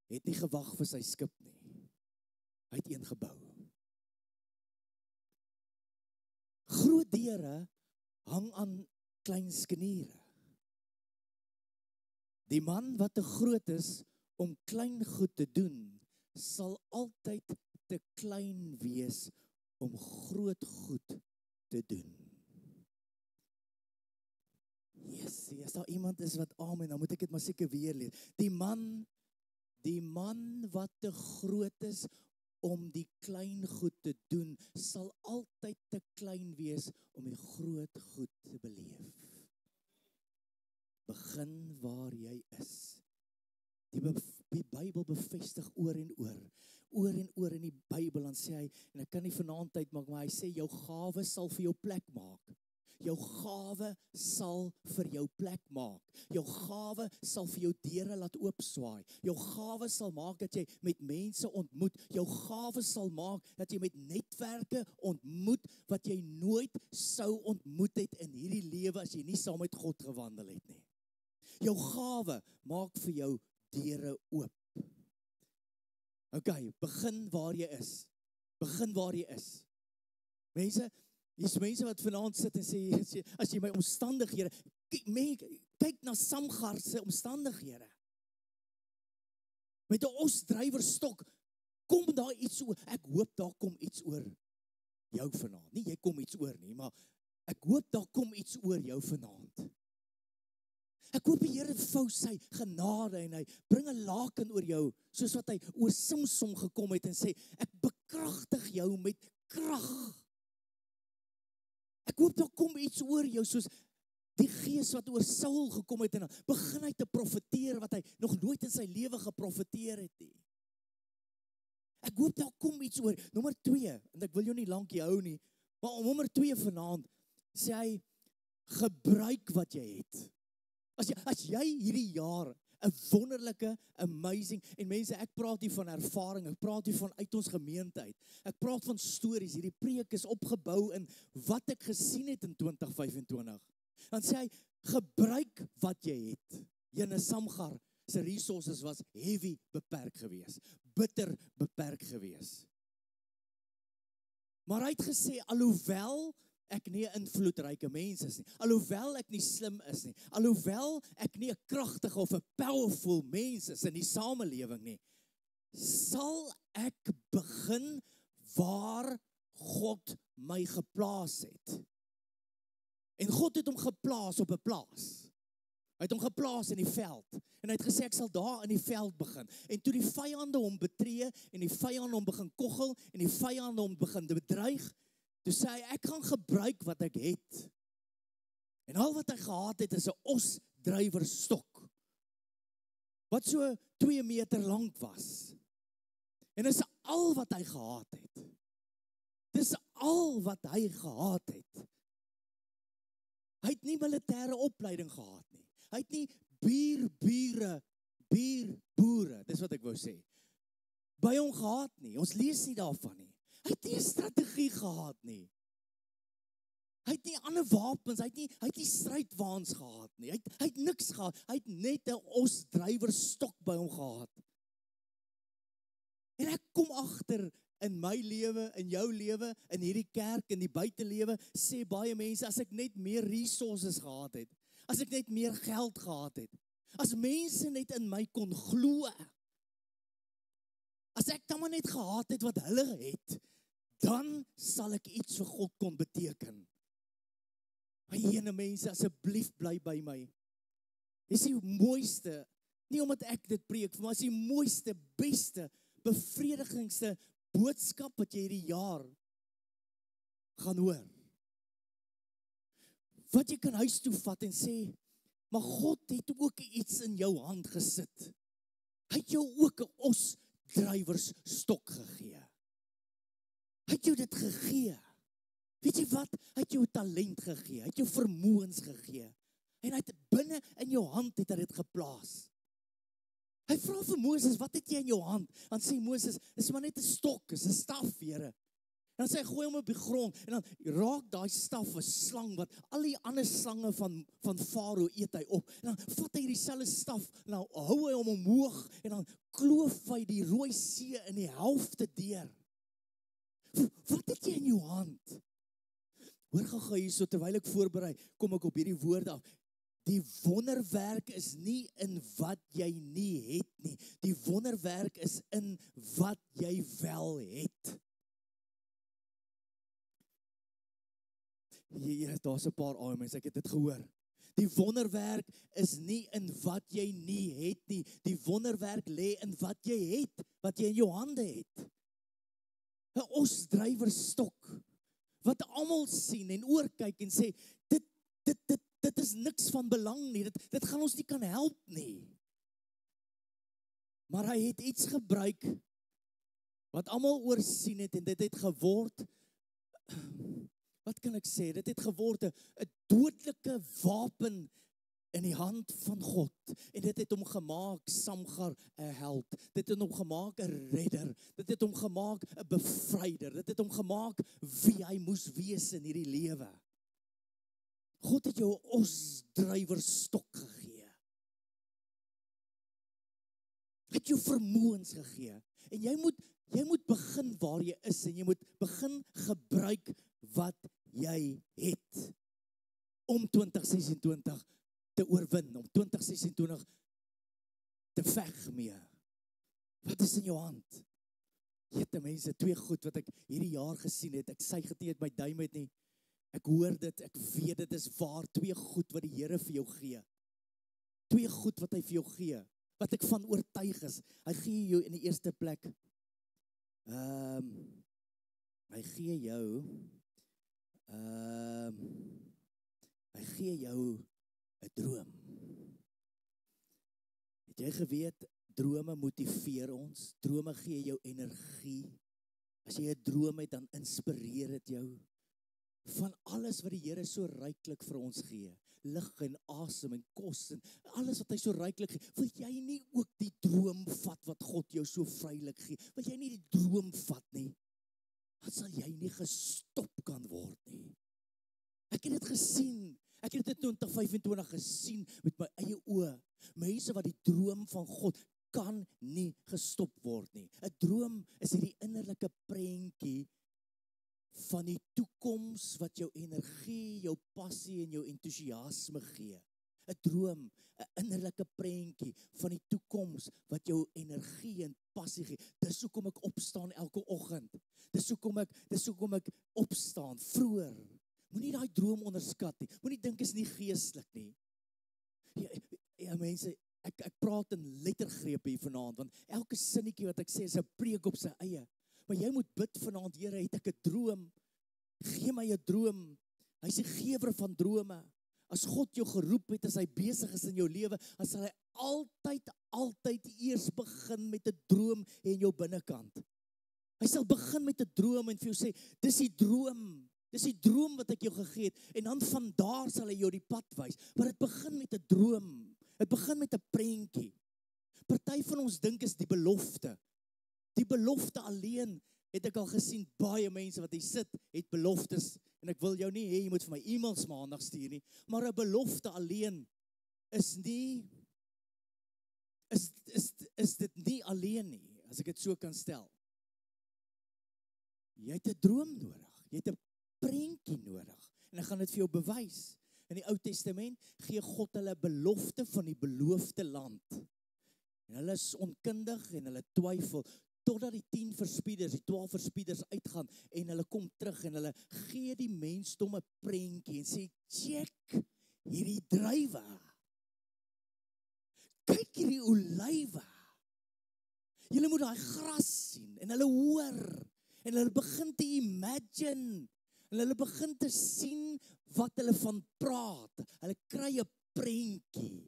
het nie gewag vir sy skip nie. Hy het een gebou. Groot deure hang aan klein skeniere. Die man wat te groot is om klein goed te doen, sal altyd te klein wees om groot goed te doen. Yes, as daar iemand is wat amen, dan moet ek dit maar seker weer lees. Die man wat te groot is om die klein goed te doen, sal altyd te klein wees om die groot goed te beleef. Begin waar jy is. Die Bybel bevestig oor en oor in die Bybel, dan sê hy, en ek kan nie vanaand tyd maak, maar hy sê, jou gawe sal vir jou plek maak. Jou gawe sal vir jou plek maak. Jou gawe sal vir jou deure laat oopswaai. Jou gawe sal maak dat jy met mense ontmoet. Jou gawe sal maak dat jy met netwerke ontmoet wat jy nooit sou ontmoet het in hierdie lewe as jy nie saam met God gewandel het nie. Jou gawe maak vir jou deure oop. Okay, begin waar jy is. Begin waar jy is. Hier's mense wat vanaand sit en sê, as jy my omstandighede, kyk na Samgar se omstandighede. Met 'n osdrywerstok, kom daar iets oor. Ek hoop daar kom iets oor jou vanaand. Nie jy kom iets oor nie, maar ek hoop daar kom iets oor jou vanaand. Ek hoop die Here vou sy genade en hy bring 'n laken oor jou, soos wat hy oor Samson gekom het en sê, ek bekragtig jou met krag. Ek hoop daar kom iets oor jou, soos die gees wat oor Saul gekom het en dan begin hy te profeteer wat hy nog nooit in sy lewe geprofeteer het nie. Ek hoop daar kom iets oor. Nommer 2, en ek wil jou nie lank hou nie, maar om nommer 2 vanaand, sê hy, gebruik wat jy het. As jy hierdie jaar 'n wonderlike, amazing, en mense, ek praat hier van ervaring, ek praat hier van uit ons gemeente uit, ek praat van stories, hierdie preek is opgebou in wat ek gesien het in 2025, dan sê hy, gebruik wat jy het. Jene Samgar se resources was heavy beperk gewees, bitter beperk gewees. Maar hy het gesê, alhoewel ek nie 'n invloedryke mens is nie, alhoewel ek nie slim is nie, alhoewel ek nie 'n kragtige of 'n powerful mens is in die samelewing nie, sal ek begin waar God my geplaas het. En God het hom geplaas op 'n plaas. Hy het hom geplaas in die veld. En hy het gesê, ek sal daar in die veld begin. En toe die vyande hom betree, en die vyande hom begin koggel, en die vyande hom begin bedreig, toe sê hy, ek gaan gebruik wat ek het. En al wat hy gehad het, is 'n osdrywerstok, wat so 2 meter lank was. En dis al wat hy gehad het. Dis al wat hy gehad het. Hy het nie militêre opleiding gehad nie. Hy het nie bierboere, dis wat ek wou sê, by hom gehad nie. Ons lees nie daarvan nie. Hy het nie 'n strategie gehad nie. Hy het nie ander wapens, hy het nie strydwaans gehad nie. Hy het niks gehad. Hy het net 'n osdrywerstok by hom gehad. En ek kom agter in my lewe, in jou lewe, in hierdie kerk, in die buitelewe, sê baie mense, as ek net meer resources gehad het, as ek net meer geld gehad het, as mense net in my kon glo, as ek dan maar net gehad het wat hulle het, dan sal ek iets vir God kon beteken. My ene mense, asseblief bly by my. Dis die mooiste, nie omdat ek dit preek, maar is die mooiste, beste, bevredigingste boodskap wat jy hierdie jaar gaan hoor. Wat jy kan huis toe vat en sê, maar God het ook iets in jou hand gesit. Hy het jou ook 'n osdrywersstok gegee. Hy het jou dit gegee. Weet jy wat? Hy het jou talent gegee, hy het jou vermoëns gegee. En hy het binne in jou hand het hy dit geplaas. Hy vra vir Moses, wat het jy in jou hand? Dan sê Moses, is maar net 'n stok, is 'n staf, Here. En dan sê hy, gooi hom op die grond, en dan raak daai staf 'n slang, wat al die ander slange van Farao eet hy op. En dan vat hy dieselfde staf, en dan hou hy hom omhoog, en dan kloof hy die Rooi See in die helfte deur. Wat het jy in jou hand? Hoor gou hierso, terwyl ek voorberei, kom ek op hierdie woorde af. Die wonderwerk is nie in wat jy nie het nie. Die wonderwerk is in wat jy wel het. Hier, daar's 'n paar amens, ek het dit gehoor. Die wonderwerk is nie in wat jy nie het nie. Die wonderwerk lê in wat jy het, wat jy in jou hande het. 'n Osdrywerstok, wat almal sien en oorkyk en sê, dit is niks van belang nie, dit gaan ons nie kan help nie. Maar hy het iets gebruik, wat almal oorsien het, en dit het geword, wat kan ek sê, dit het geword 'n dodelike wapen in die hand van God, en dit het hom gemaak, Samgar, 'n held, dit het hom gemaak, 'n redder, dit het hom gemaak, 'n bevryder, dit het hom gemaak, wie hy moes wees in hierdie lewe. God het jou 'n osdrywerstok gegee. Hy het jou vermoëns gegee, en jy moet begin waar jy is, en jy moet begin gebruik wat jy het, om 2026 te oorwin, om 2026 te veg mee. Wat is in jou hand? Jette mense, 2 goed wat ek hierdie jaar gesien het, ek suig dit nie uit my duim uit nie, ek hoor dit, ek weet dit is waar, 2 goed wat die Here vir jou gee. 2 goed wat hy vir jou gee, wat ek van oortuig is. Hy gee jou in die eerste plek, hy gee jou 'n droom. Het jy geweet, drome motiveer ons, drome gee jou energie. As jy 'n droom het, dan inspireer dit jou. Van alles wat die Here so ryklik vir ons gee, lig en asem en kos en alles wat hy so ryklik gee, wil jy nie ook die droom vat wat God jou so vrylik gee? Wil jy nie die droom vat nie? Dan sal jy nie gestop kan word nie. Ek het dit gesien. Ek het dit in 2025 gesien met my eie oë. Mense wat die droom van God kan nie gestop word nie. 'n Droom is hierdie innerlike prentjie van die toekoms wat jou energie, jou passie en jou entoesiasme gee. 'n Droom, 'n innerlike prentjie van die toekoms wat jou energie en passie gee. Dis hoekom ek opstaan elke oggend. Dis hoekom ek opstaan vroeër. Moenie daai droom onderskat nie. Moenie dink is nie geestelik nie. Ja mense, ek praat in lettergrepe hier vanaand, want elke sinnetjie wat ek sê is 'n preek op sy eie. Maar jy moet bid vanaand, Here, het ek 'n droom? Gee my 'n droom. Hy's die gewer van drome. As God jou geroep het, as hy besig is in jou lewe, dan sal hy altyd eers begin met 'n droom in jou binnekant. Hy sal begin met 'n droom en vir jou sê, dis die droom Dis die droom wat ek jou gegee het, en dan van daar sal hy jou die pad wys. Maar dit begin met 'n droom. Dit begin met 'n prentjie. Party van ons dink is die belofte. Die belofte alleen, het ek al gesien, baie mense wat hier sit, het beloftes, en ek wil jou nie hê, jy moet vir my e-mails maandag stuur nie, maar 'n belofte alleen is nie, is dit nie alleen nie, as ek dit so kan stel. Jy het 'n droom nodig, jy het 'n prentjie nodig, en ek gaan dit vir jou bewys. In die Ou Testament gee God hulle belofte van die beloofde land. En hulle is onkundig en hulle twyfel, totdat die 10 verspieders, die 12 verspieders uitgaan, en hulle kom terug, en hulle gee die mensdom 'n prentjie, en sê, check, hierdie druiwe, kyk hierdie olywe, julle moet daai gras sien, en hulle hoor, en hulle begin te imagine, en hulle begin te sien wat hulle van praat, hulle kry 'n prentjie.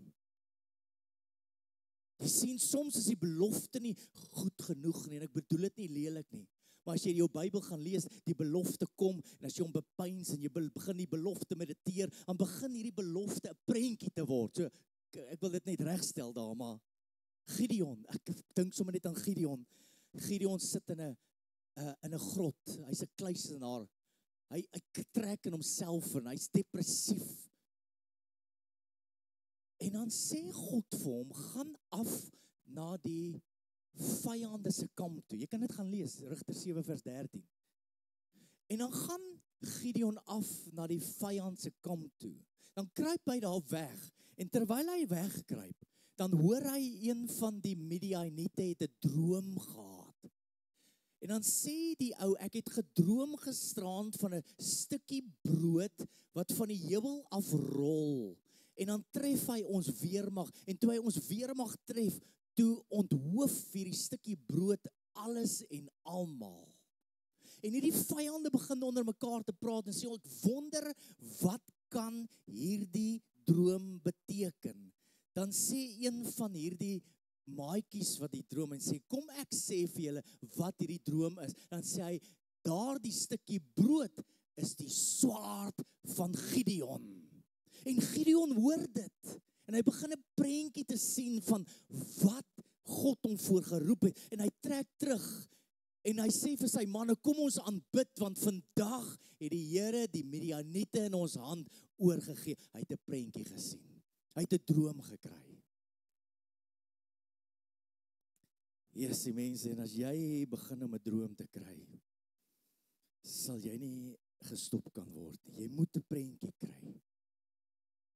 Jy sien, soms is die belofte nie goed genoeg nie, en ek bedoel dit nie lelik nie, maar as jy jou Bybel gaan lees, die belofte kom, en as jy hom bepeins, en jy begin die belofte mediteer, dan begin hierdie belofte 'n prentjie te word. So, ek wil dit net regstel daar, maar Gideon, ek dink sommer net aan Gideon. Gideon sit in 'n grot, hy's 'n kluisenaar, hy trek in homself en hy's depressief. En dan sê God vir hom, gaan af na die vyande se kamp toe. Jy kan dit gaan lees, Rigter 7 vers 13. En dan gaan Gideon af na die vyand se kamp toe. Dan kruip hy daar weg, en terwyl hy wegkruip, dan hoor hy een van die Midianiete het 'n droom gehad. En dan sê die ou, ek het gedroom gisterand van 'n stukkie brood wat van die hemel afrol. En dan tref hy ons weermag, en toe hy ons weermag tref, toe onthoof hierdie stukkie brood alles en almal. En hierdie vyande begin onder mekaar te praat en sê, ek wonder, wat kan hierdie droom beteken? Dan sê een van hierdie maatjies wat die droom, en sê, kom ek sê vir julle wat hierdie droom is. Dan sê hy, daardie stukkie brood is die swaard van Gideon. En Gideon hoor dit, en hy begin 'n prentjie te sien van wat God hom voorgeroep het, en hy trek terug, en hy sê vir sy manne, kom ons aanbid, want vandag het die Here die Midianiete in ons hand oorgegee. Hy het 'n prentjie gesien, hy het 'n droom gekry. Yes, die mense, en as jy begin om 'n droom te kry, sal jy nie gestop kan word nie. Jy moet 'n prentjie kry.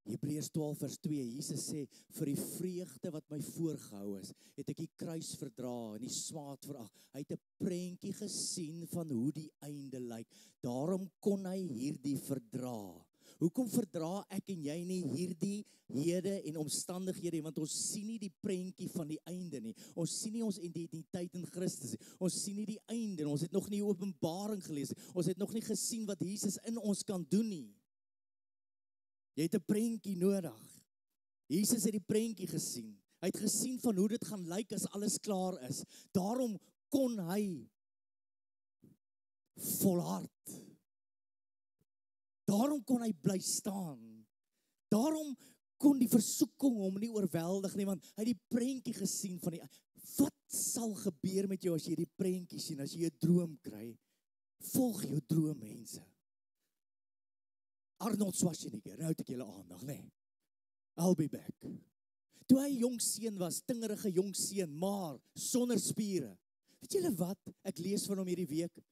Hebreërs 12 vers 2, Jesus sê, vir die vreugde wat my voorgehou is, het ek die kruis verdra en die swaard verag. Hy het 'n prentjie gesien van hoe die einde lyk. Daarom kon hy hierdie verdra. Hoekom verdra ek en jy nie hierdie hede en omstandighede, want ons sien nie die prentjie van die einde nie. Ons sien nie ons identiteit in Christus nie. Ons sien nie die einde nie. Ons het nog nie Openbaring gelees nie. Ons het nog nie gesien wat Jesus in ons kan doen nie. Jy het 'n prentjie nodig. Jesus het die prentjie gesien. Hy het gesien van hoe dit gaan lyk as alles klaar is. Daarom kon hy volhard. Daarom kon hy bly staan. Daarom kon die versoeking hom nie oorweldig nie, want hy het die prentjie gesien van die, wat sal gebeur met jou as jy die prentjie sien, as jy 'n droom kry? Volg jou droom, mense. Arnold Schwarzenegger, nou het ek julle aandag, nee. I'll be back. Toe hy jong seun was, tingerige jong seun, maar sonder spiere. Weet julle wat? Ek lees van hom hierdie week.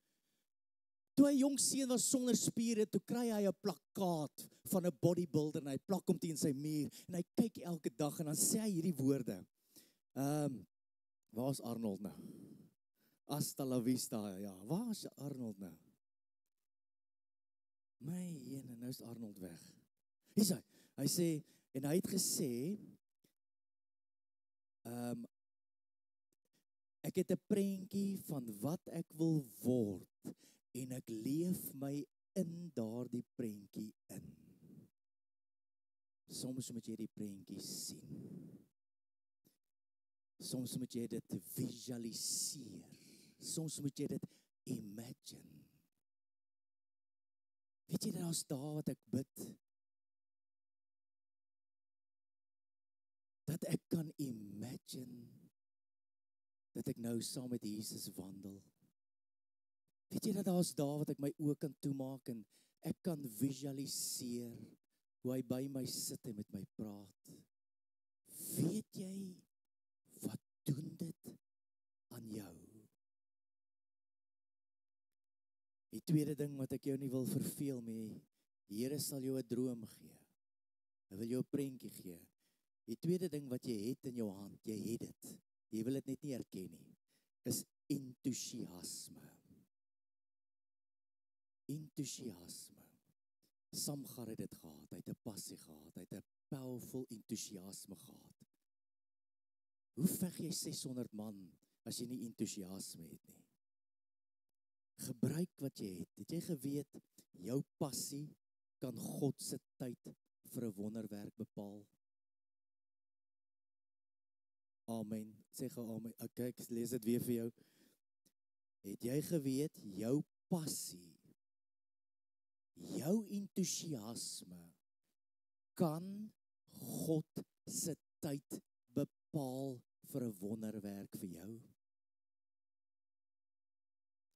Toe hy jong seun was sonder spiere, toe kry hy 'n plakkaat van 'n bodybuilder en hy plak hom teen sy muur en hy kyk elke dag en dan sê hy hierdie woorde. Waar is Arnold nou? Hasta la vista, ja. Waar is Arnold nou? My jene, nou is Arnold weg. Hier is hy. Hy sê, en hy het gesê, ek het 'n prentjie van wat ek wil word en ek leef my in daardie prentjie in. Soms moet jy die prentjie sien. Soms moet jy dit visualiseer. Soms moet jy dit imagine. Weet jy, daar's dae wat ek bid, dat ek kan imagine, dat ek nou saam met Jesus wandel. Weet jy dat daar's dae wat ek my oë kan toemaak en ek kan visualiseer hoe hy by my sit en met my praat. Weet jy, wat doen dit aan jou? Die tweede ding wat ek jou nie wil verveel mee, die Here sal jou 'n droom gee. Hy wil jou 'n prentjie gee. Die tweede ding wat jy het in jou hand, jy het dit. Jy wil dit net nie erken nie. Is entoesiasme. Entoesiasme. Samgar het dit gehad, hy het 'n passie gehad, hy het 'n powerful entoesiasme gehad. Hoe veg jy 600 man as jy nie entoesiasme het nie? Gebruik wat jy het. Het jy geweet, jou passie kan God se tyd vir 'n wonderwerk bepaal? Amen. Sê gou amen. Okay, ek lees dit weer vir jou. Het jy geweet, jou passie, jou entoesiasme kan God se tyd bepaal vir 'n wonderwerk vir jou?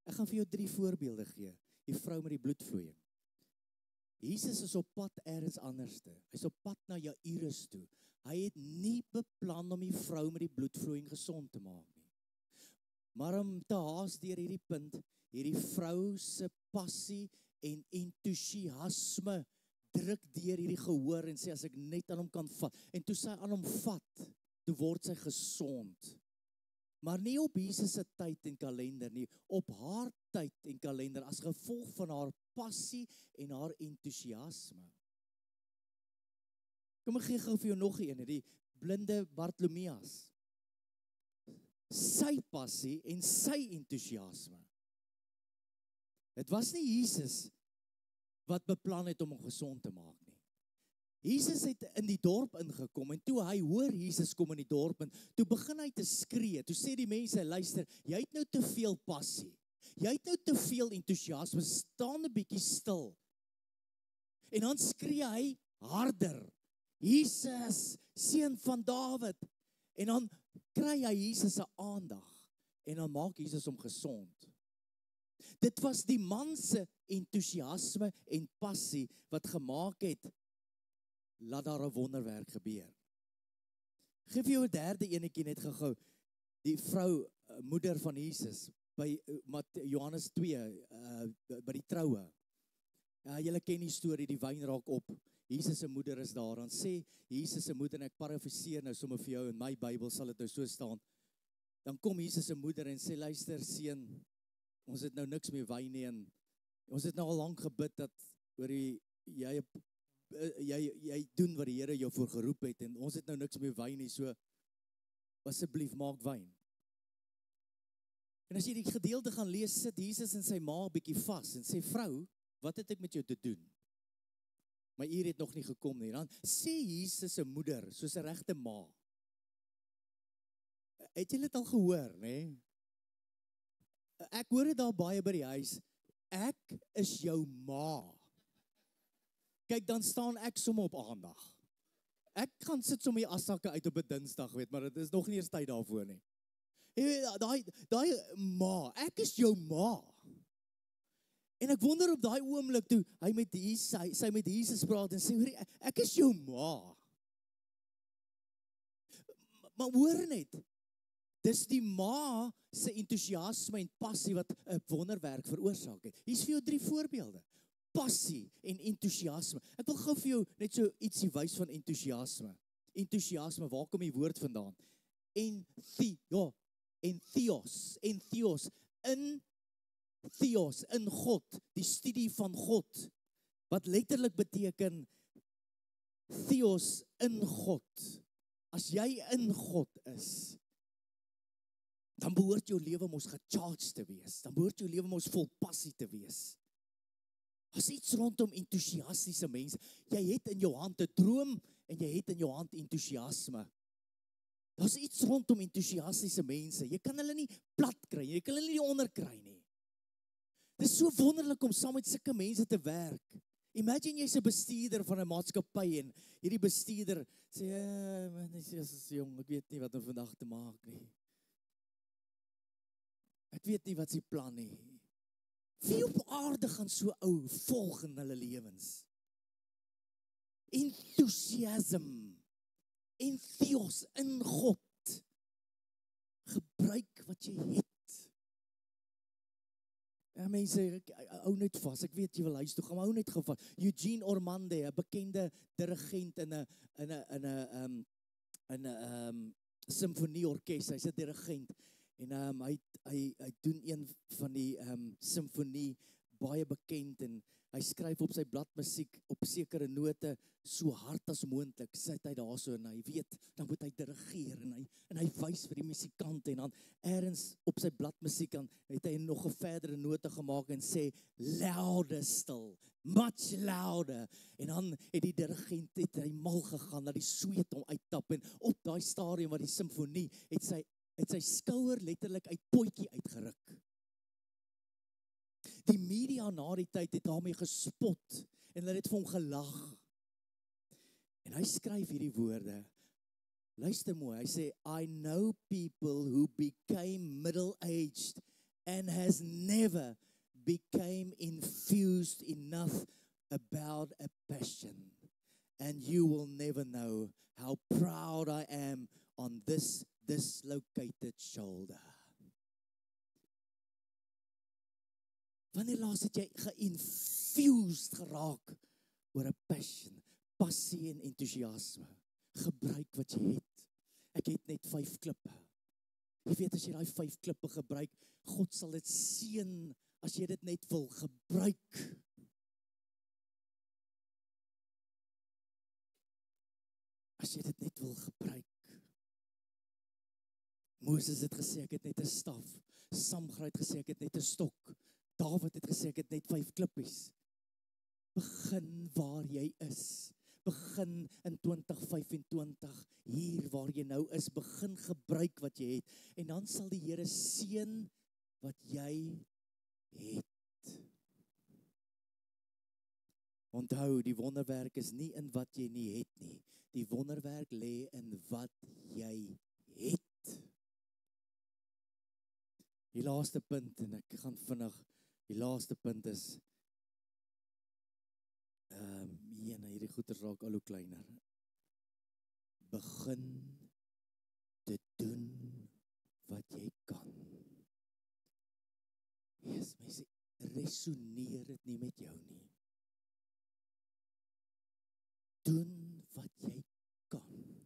Ek gaan vir jou 3 voorbeelde gee. Die vrou met die bloedvloeiing. Jesus is op pad ergens anderste. Hy's op pad na Jairus toe. Hy het nie beplan om die vrou met die bloedvloeiing gesond te maak nie. Maar om te haas deur hierdie punt, hierdie vrou se passie en entoesiasme druk deur hierdie gehoor en sê as ek net aan hom kan vat. En toe sy aan hom vat, toe word sy gesond. Maar nie op Jesus se tyd en kalender nie, op haar tyd en kalender as gevolg van haar passie en haar entoesiasme. Kom ek gee gou vir jou nog een, die blinde Bartolomeus. Sy passie en sy entoesiasme. Dit was nie Jesus wat beplan het om hom gesond te maak nie. Jesus het in die dorp ingekom en toe hy hoor Jesus kom in die dorp en toe begin hy te skree. Toe sê die mense, luister, jy het nou te veel passie. Jy het nou te veel entoesiasme, staan 'n bietjie stil. En dan skree hy harder. Jesus, seun van Dawid. En dan kry hy Jesus se aandag en dan maak Jesus hom gesond. Dit was die man se entoesiasme en passie wat gemaak het, laat daar 'n wonderwerk gebeur. Geef jou 'n derde enetjie net gehou. Die vrou, moeder van Jesus, by Johannes 2, by die troue. Julle ken die storie, die wyn raak op. Jesus se moeder is daar. Dan sê Jesus se moeder, en ek parafraseer nou sommer vir jou, in my Bybel sal dit nou so staan. Dan kom Jesus se moeder en sê, luister seun, ons het nou niks meer wyn nie en ons het nou al lank gebid dat oor jy doen wat die Here jou voor geroep het en ons het nou niks meer wyn nie, so asseblief maak wyn. En as jy die gedeelte gaan lees, sit Jesus en sy ma 'n bietjie vas en sê, vrou, wat het ek met jou te doen? My uur het nog nie gekom nie. Dan sê Jesus se moeder, soos 'n regte ma. Het jy dit al gehoor, nê? Ek hoor dit daar baie by die huis. Ek is jou ma. Kyk, dan staan ek sommer op aandag. Ek gaan sit sommer die assakke uit op 'n Dinsdag, weet, maar dit is nog nie eers tyd daarvoor nie. Daai ma, ek is jou ma. En ek wonder op daai oomblik toe hy met Jesus, sy met Jesus praat en sê, ek is jou ma. Maar hoor net, dis die ma se entoesiasme en passie wat 'n wonderwerk veroorsaak het. Hier's vir jou 3 voorbeelde. Passie en entoesiasme. Ek wil gou vir jou net so ietsie wys van entoesiasme. Entoesiasme, waar kom die woord vandaan? Theos, in God, die studie van God, wat letterlik beteken Theos, in God. As jy in God is, dan behoort jou lewe mos gecharged te wees, dan behoort jou lewe mos vol passie te wees. As iets rondom entoesiastiese mense, jy het in jou hand 'n droom en jy het in jou hand entoesiasme. Daar's iets rondom entoesiastiese mense, jy kan hulle nie plat kry, jy kan hulle nie onderkry nie. Dit is so wonderlik om saam met sulke mense te werk. Imagine jy's 'n bestuurder van 'n maatskappy en hierdie bestuurder sê, man, dis is jong, ek weet nie wat om vandag te maak nie. Ek weet nie wat sy plan nie. Wie op aarde gaan so ou volg in hulle lewens? Enthusiasm, entheos in God. Gebruik wat jy het. Ja, mense, ek hou net vas. Ek weet jy wil huis toe gaan, maar hou net vas. Eugene Ormandy, 'n bekende dirigent in 'n simfonieorkes. Hy's 'n dirigent en hy doen een van die simfonie baie bekend en hy skryf op sy bladmusiek op sekere note so hard as moontlik. Sit hy daarso en hy weet, dan moet hy dirigeer en hy wys vir die musikante en dan ergens op sy bladmusiek dan het hy nog 'n verdere note gemaak en sê louder still, much louder. En dan het die dirigent hy mal gegaan dat die sweet hom uittap en op daai stadium wat die simfonie het sy skouer letterlik uit potjie uitgeruk. Die media na die tyd het daarmee gespot en hulle het vir hom gelag. En hy skryf hierdie woorde. Luister mooi, hy sê, I know people who became middle-aged and has never became infused enough about a passion. And you will never know how proud I am on this dislocated shoulder. Wanneer laas het jy ge-infused geraak oor 'n passie en entoesiasme? Gebruik wat jy het. Ek het net 5 klippe. Jy weet as jy daai 5 klippe gebruik, God sal dit seën as jy dit net wil gebruik. As jy dit net wil gebruik. Moses het gesê ek het net 'n staf. Samgra het gesê ek het net 'n stok. Dawid het gesê ek het net 5 klippies. Begin waar jy is. Begin in 2025, hier waar jy nou is, begin gebruik wat jy het. En dan sal die Here seën wat jy het. Onthou, die wonderwerk is nie in wat jy nie het nie. Die wonderwerk lê in wat jy het. Die laaste punt, en ek gaan vinnig, die laaste punt is, hierdie goeders raak al hoe kleiner. Begin te doen wat jy kan. Mense, resoneer dit nie met jou nie. Doen wat jy kan.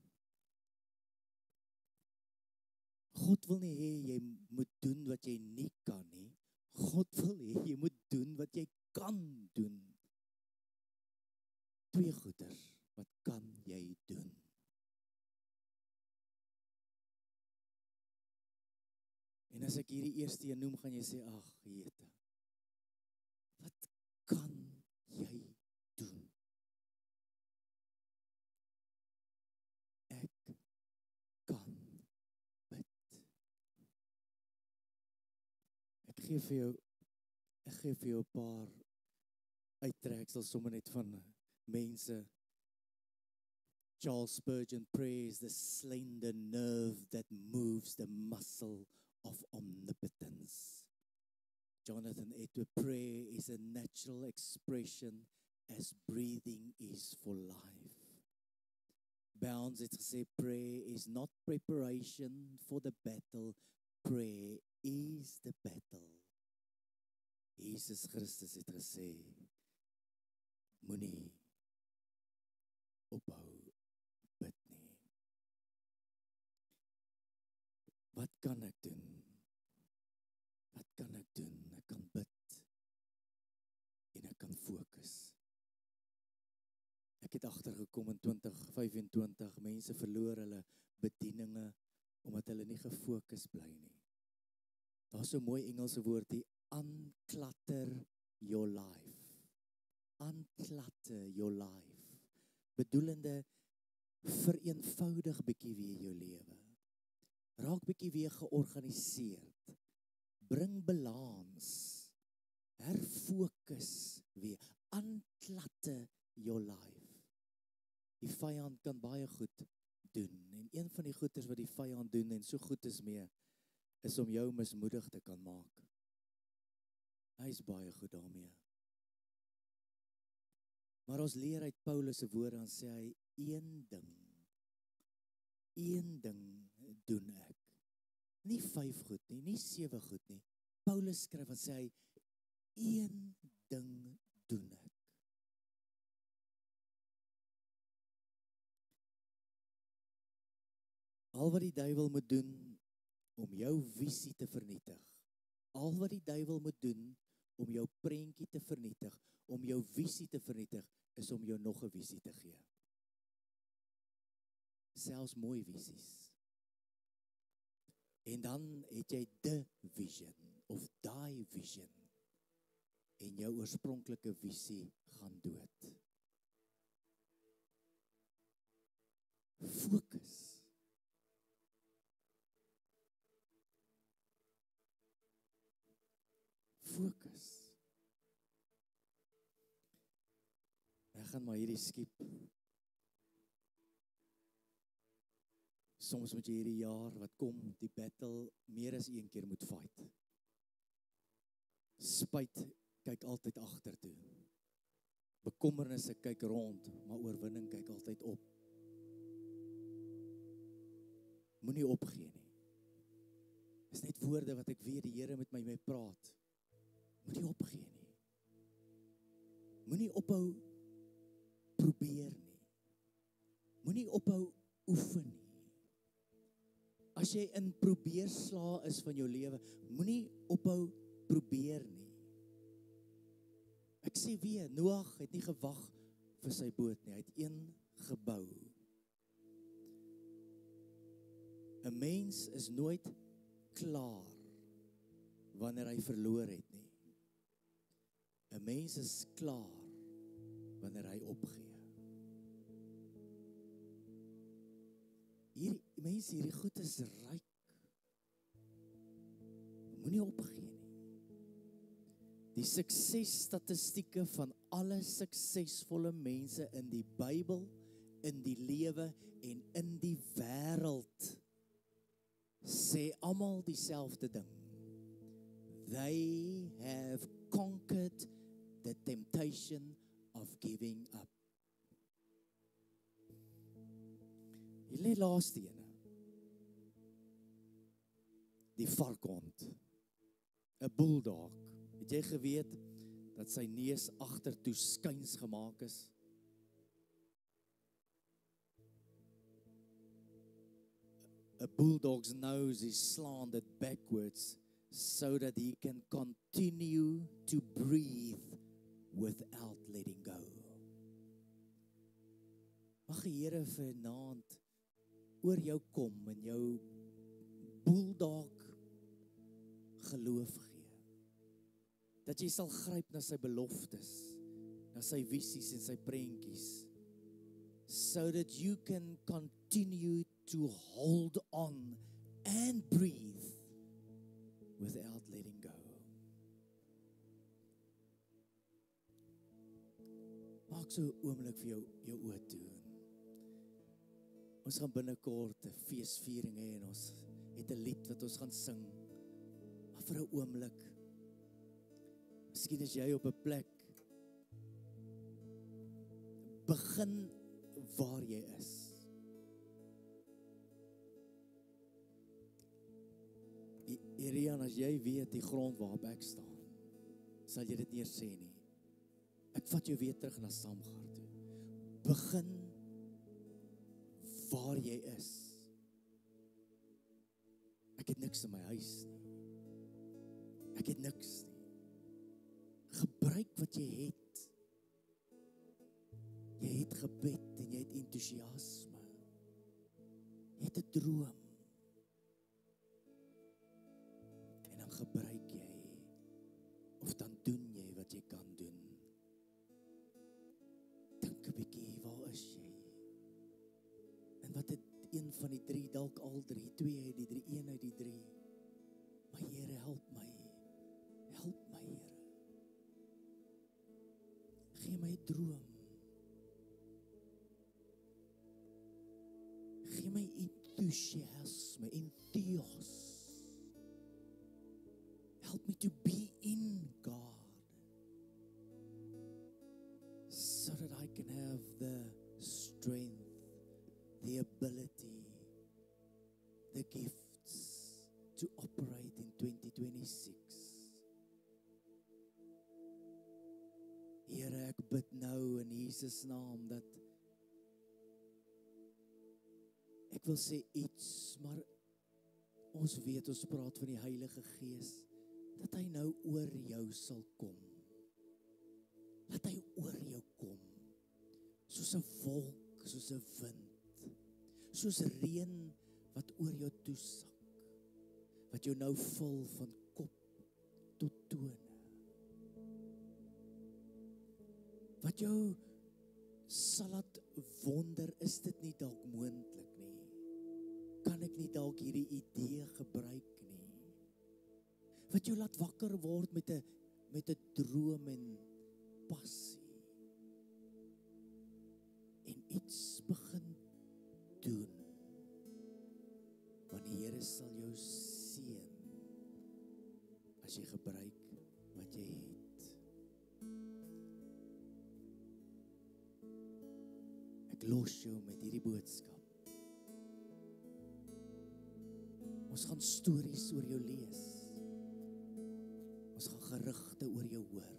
God wil nie hê jy moet doen wat jy nie kan nie. God wil hê jy moet doen wat jy kan doen. 2 goeders, wat kan jy doen? En as ek hierdie eerste een noem, gaan jy sê, ag, jete, wat kan jy doen? Ek kan bid. Ek gee vir jou 'n paar uittreksels sommer net van mense. Charles Spurgeon, prayer is the slender nerve that moves the muscle of omnipotence. Jonathan Edwards, prayer is a natural expression as breathing is for life. Bounds het gesê, prayer is not preparation for the battle, prayer is the battle. Jesus Christus het gesê, moenie ophou bid nie. Wat kan ek doen? Wat kan ek doen? Ek kan bid en ek kan fokus. Ek het agtergekom in 2025, mense verloor hulle bedieninge omdat hulle nie gefokus bly nie. Daar's so 'n mooi Engelse woord, die unclutter your life. Unclutter your life. Bedoelende, vereenvoudig bietjie weer jou lewe. Raak bietjie weer georganiseerd. Bring balans. Herfokus weer. Unclutter vyand kan baie goed doen. En een van die goeders wat die vyand doen en so goed is mee, is om jou mismoedig te kan maak. Hy is baie goed daarmee. Maar ons leer uit Paulus se woorde, dan sê hy, een ding doen ek. Nie 5 goed nie, nie 7 goed nie. Paulus skryf en sê hy, een ding doen ek. Al wat die duiwel moet doen om jou visie te vernietig, al wat die duiwel moet doen om jou prentjie te vernietig, om jou visie te vernietig, is om jou nog 'n visie te gee. Selfs mooi visies. En dan het jy the vision, of die vision, en jou oorspronklike visie gaan dood. Fokus. Fokus. Ek gaan maar hierdie skiep. Soms moet jy hierdie jaar wat kom, die battle meer as een keer moet fight. Spyt kyk altyd agtertoe. Bekommernisse kyk rond, maar oorwinning kyk altyd op. Moenie opgee nie. Dis net woorde wat ek weet die Here met my praat. Moenie opgee nie. Moenie ophou probeer nie. Moenie ophou oefen nie. As jy in probeerslaa is van jou lewe, moenie ophou probeer nie. Ek sê weer, Noag het nie gewag vir sy boot nie, hy het een gebou. 'n Mens is nooit klaar wanneer hy verloor het nie. 'n Mens is klaar wanneer hy opgee. Hierdie goed is ryk. Moenie opgee nie. Die suksesstatistieke van alle suksesvolle mense in die Bybel, in die lewe en in die wêreld sê almal dieselfde ding. They have conquered the temptation of giving up. Hierdie laaste ene. Die varkhond. 'n bulldog. Het jy geweet dat sy neus agtertoe skuins gemaak is? A bulldog's nose is slanted backwards so that he can continue to breathe without letting go. Mag die Here vanaand oor jou kom en jou bulldog geloof gee. Dat jy sal gryp na sy beloftes, na sy visies en sy prentjies, so that you can continue to hold on and breathe without letting go. Maak so 'n oomblik vir jou oë toe. Ons gaan binnekort 'n feesviering hê en ons het 'n lied wat ons gaan sing. Maar vir 'n oomblik, miskien is jy op 'n plek, begin waar jy is. Irian, as jy weet die grond waarop ek staan, sal jy dit nie eers sê nie. Ek vat jou weer terug na Samgar toe. Begin waar jy is. Ek het niks in my huis nie. Ek het niks nie. Gebruik wat jy het. Jy het gebed en jy het entoesiasme. Jy het 'n droom. En dan gebruik jy, of dan doen jy wat jy kan doen. Dink 'n bietjie, waar is jy? En wat het een van die 3, dalk al 3, 2 uit die 3, 1 uit die 3. Maar Here, help my. Help my, Here. Gee my 'n droom. enthousiasme, entheos. Help me to be in God, so that I can have the strength, the ability, the gifts to operate in 2026. Here, ek bid nou in Jesus naam dat ek wil sê iets, maar ons weet, ons praat van die Heilige Gees, dat hy nou oor jou sal kom. Dat hy oor jou kom, soos 'n wolk, soos 'n wind, soos reën wat oor jou toesak, wat jou nou vul van kop tot tone, wat jou sal laat wonder, is dit nie dalk moontlik nie? Kan ek nie dalk hierdie idee gebruik nie? Wat jou laat wakker word met 'n droom en passie, en iets begin doen, want die Here sal jou seën as jy gebruik wat jy het. Ek los jou met hierdie boodskap. Ons gaan stories oor jou lees. Ons gaan gerugte oor jou hoor.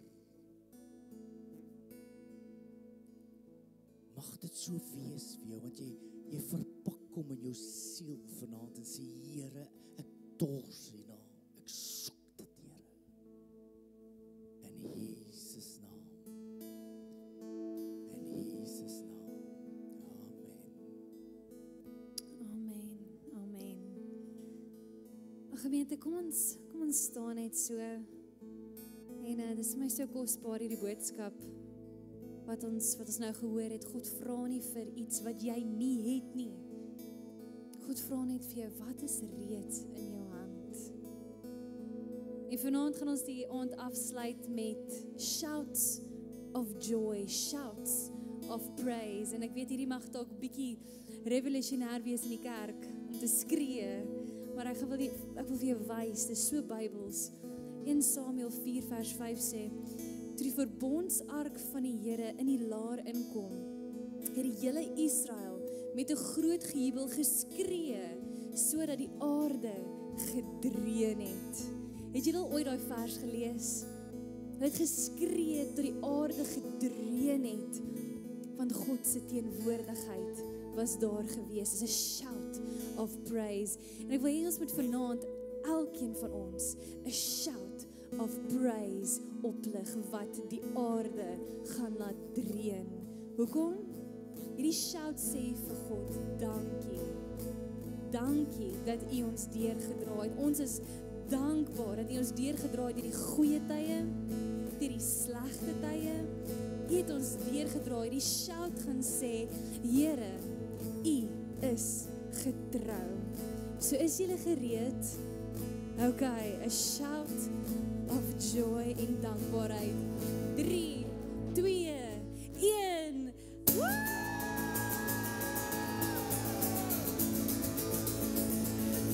Mag dit so wees vir jou, want jy verpak hom in jou siel vanaand en sê, Here, ek dors hierna, ek soek dit, Here. In Jesus naam. In Jesus naam. Amen. Amen. Gemeente, kom ons staan net so. En dit is my so kosbaar hierdie boodskap wat ons nou gehoor het. God vra nie vir iets wat jy nie het nie. God vra net vir jou, wat is reeds in jou hand? En vanaand gaan ons die aand afsluit met shouts of joy, shouts of praise. En ek weet hierdie mag dalk 'n bietjie revolusionêr wees in die kerk om te skree, maar ek wil vir jou wys, dit is so Bybels. 1 Samuel 4 vers 5 sê, toe die verbondsark van die Here in die laar inkom, het die hele Israel met 'n groot gejubel geskree, sodat die aarde gedreun het. Het julle al ooit daai vers gelees? Hulle het geskree tot die aarde gedreun het, want God se teenwoordigheid was daar gewees. Dit is 'n shout of praise. En ek wil hê ons moet vanaand, elkeen van ons, 'n shout of praise oplig wat die aarde gaan laat dreun. Hoekom? Hierdie shout sê vir God, dankie. Dankie dat U ons deurgedra het. Ons is dankbaar dat U ons deurgedra het deur die goeie tye, deur die slegte tye. U het ons deurgedra. Die shout gaan sê, Here, U is getrou. So is julle gereed? Okay, 'n shout of joy en dankbaarheid. 3, 2, 1.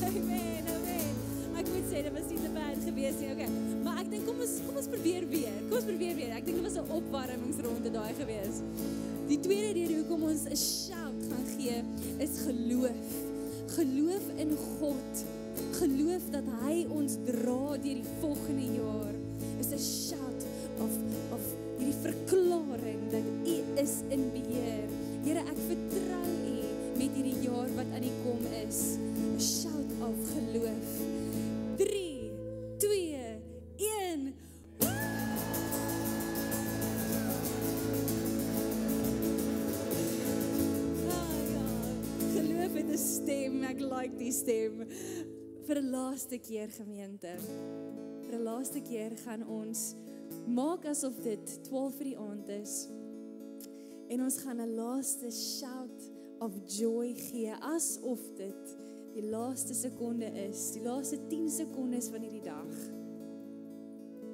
Amen, amen. Ek moet sê, dit was nie te bad gewees nie, okay. Maar ek dink, kom ons probeer weer. Ek dink dit was 'n opwarmingsronde daai gewees. Die tweede rede hoekom ons 'n shout gaan gee, is geloof. Geloof in God. Geloof dat hy ons dra deur die volgende jaar. Is 'n shout of hierdie verklaring dat U is in beheer. Here, ek vertrou U met hierdie jaar wat aan die kom is. 'n Shout of geloof. 3, 2, 1. Geloof het 'n stem. Ek like die stem. Vir 'n laaste keer, gemeente. Vir 'n laaste keer gaan ons maak asof dit 12 vir die aand is. En ons gaan 'n laaste shout of joy gee, asof dit die laaste sekonde is, die laaste 10 sekondes van hierdie dag.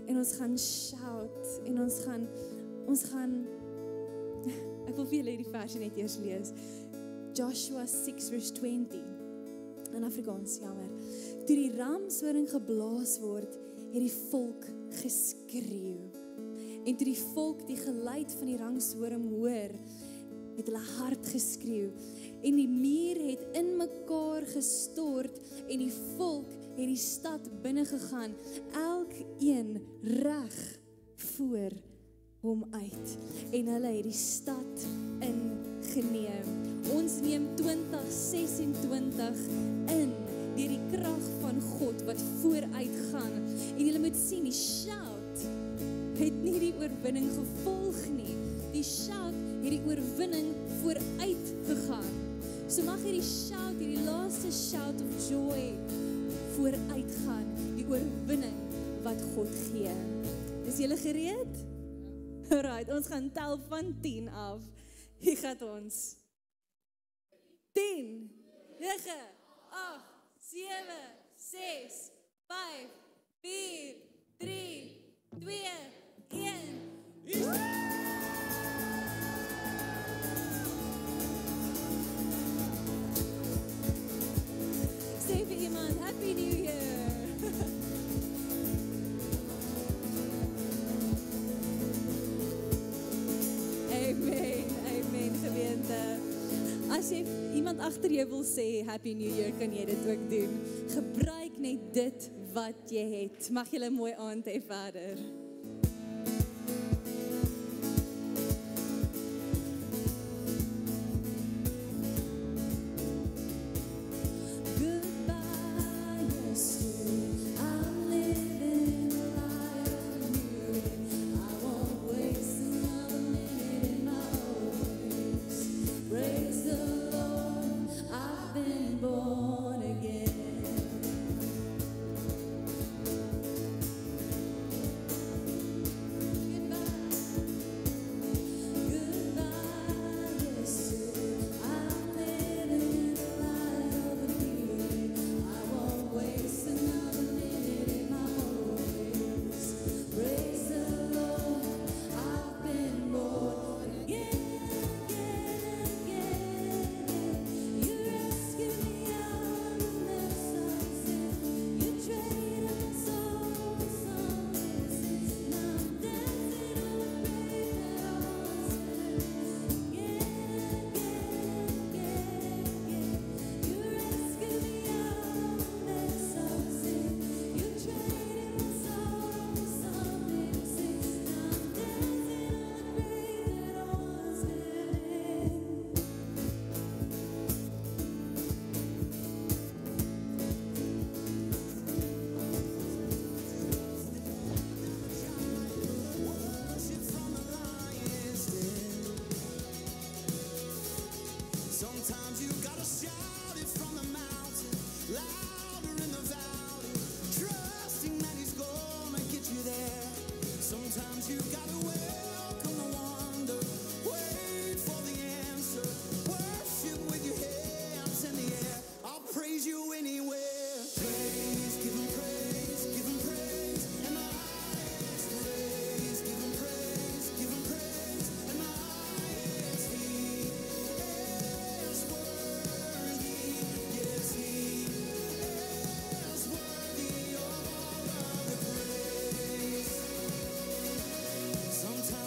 En ons gaan shout, en ons gaan ek wil vir julle hierdie versie net eers lees. Joshua 6 verse 20. in Afrikaans, jammer. Toe die ramshoring geblaas word, het die volk geskreeu. En toe die volk die geluid van die ramshoring hoor, het hulle hard geskreeu. En die muur het in mekaar gestort en die volk het die stad binne gegaan, elkeen reg voor hom uit. En hulle het die stad ingeneem. Ons neem 2026 in deur die krag van God wat vooruit gaan. En julle moet sien, die shout het nie die oorwinning gevolg nie. Die shout het die oorwinning vooruit gegaan. So mag hierdie shout, hierdie laaste shout of joy vooruit gaan, die oorwinning wat God gee. Is julle gereed? Alright, ons gaan tel van 10 af. Hier gaat ons. 10, 9, 8, 7, 6, 5, 4, 3, 2, 1. Sê vir iemand, Happy New Year. Amen, gemeente. As jy iemand agter jou wil sê Happy New Year, kan jy dit ook doen. Gebruik net dit wat jy het. Mag julle 'n mooi aand hê verder. Sometimes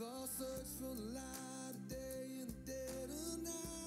all searched for the light of day in the dead of night.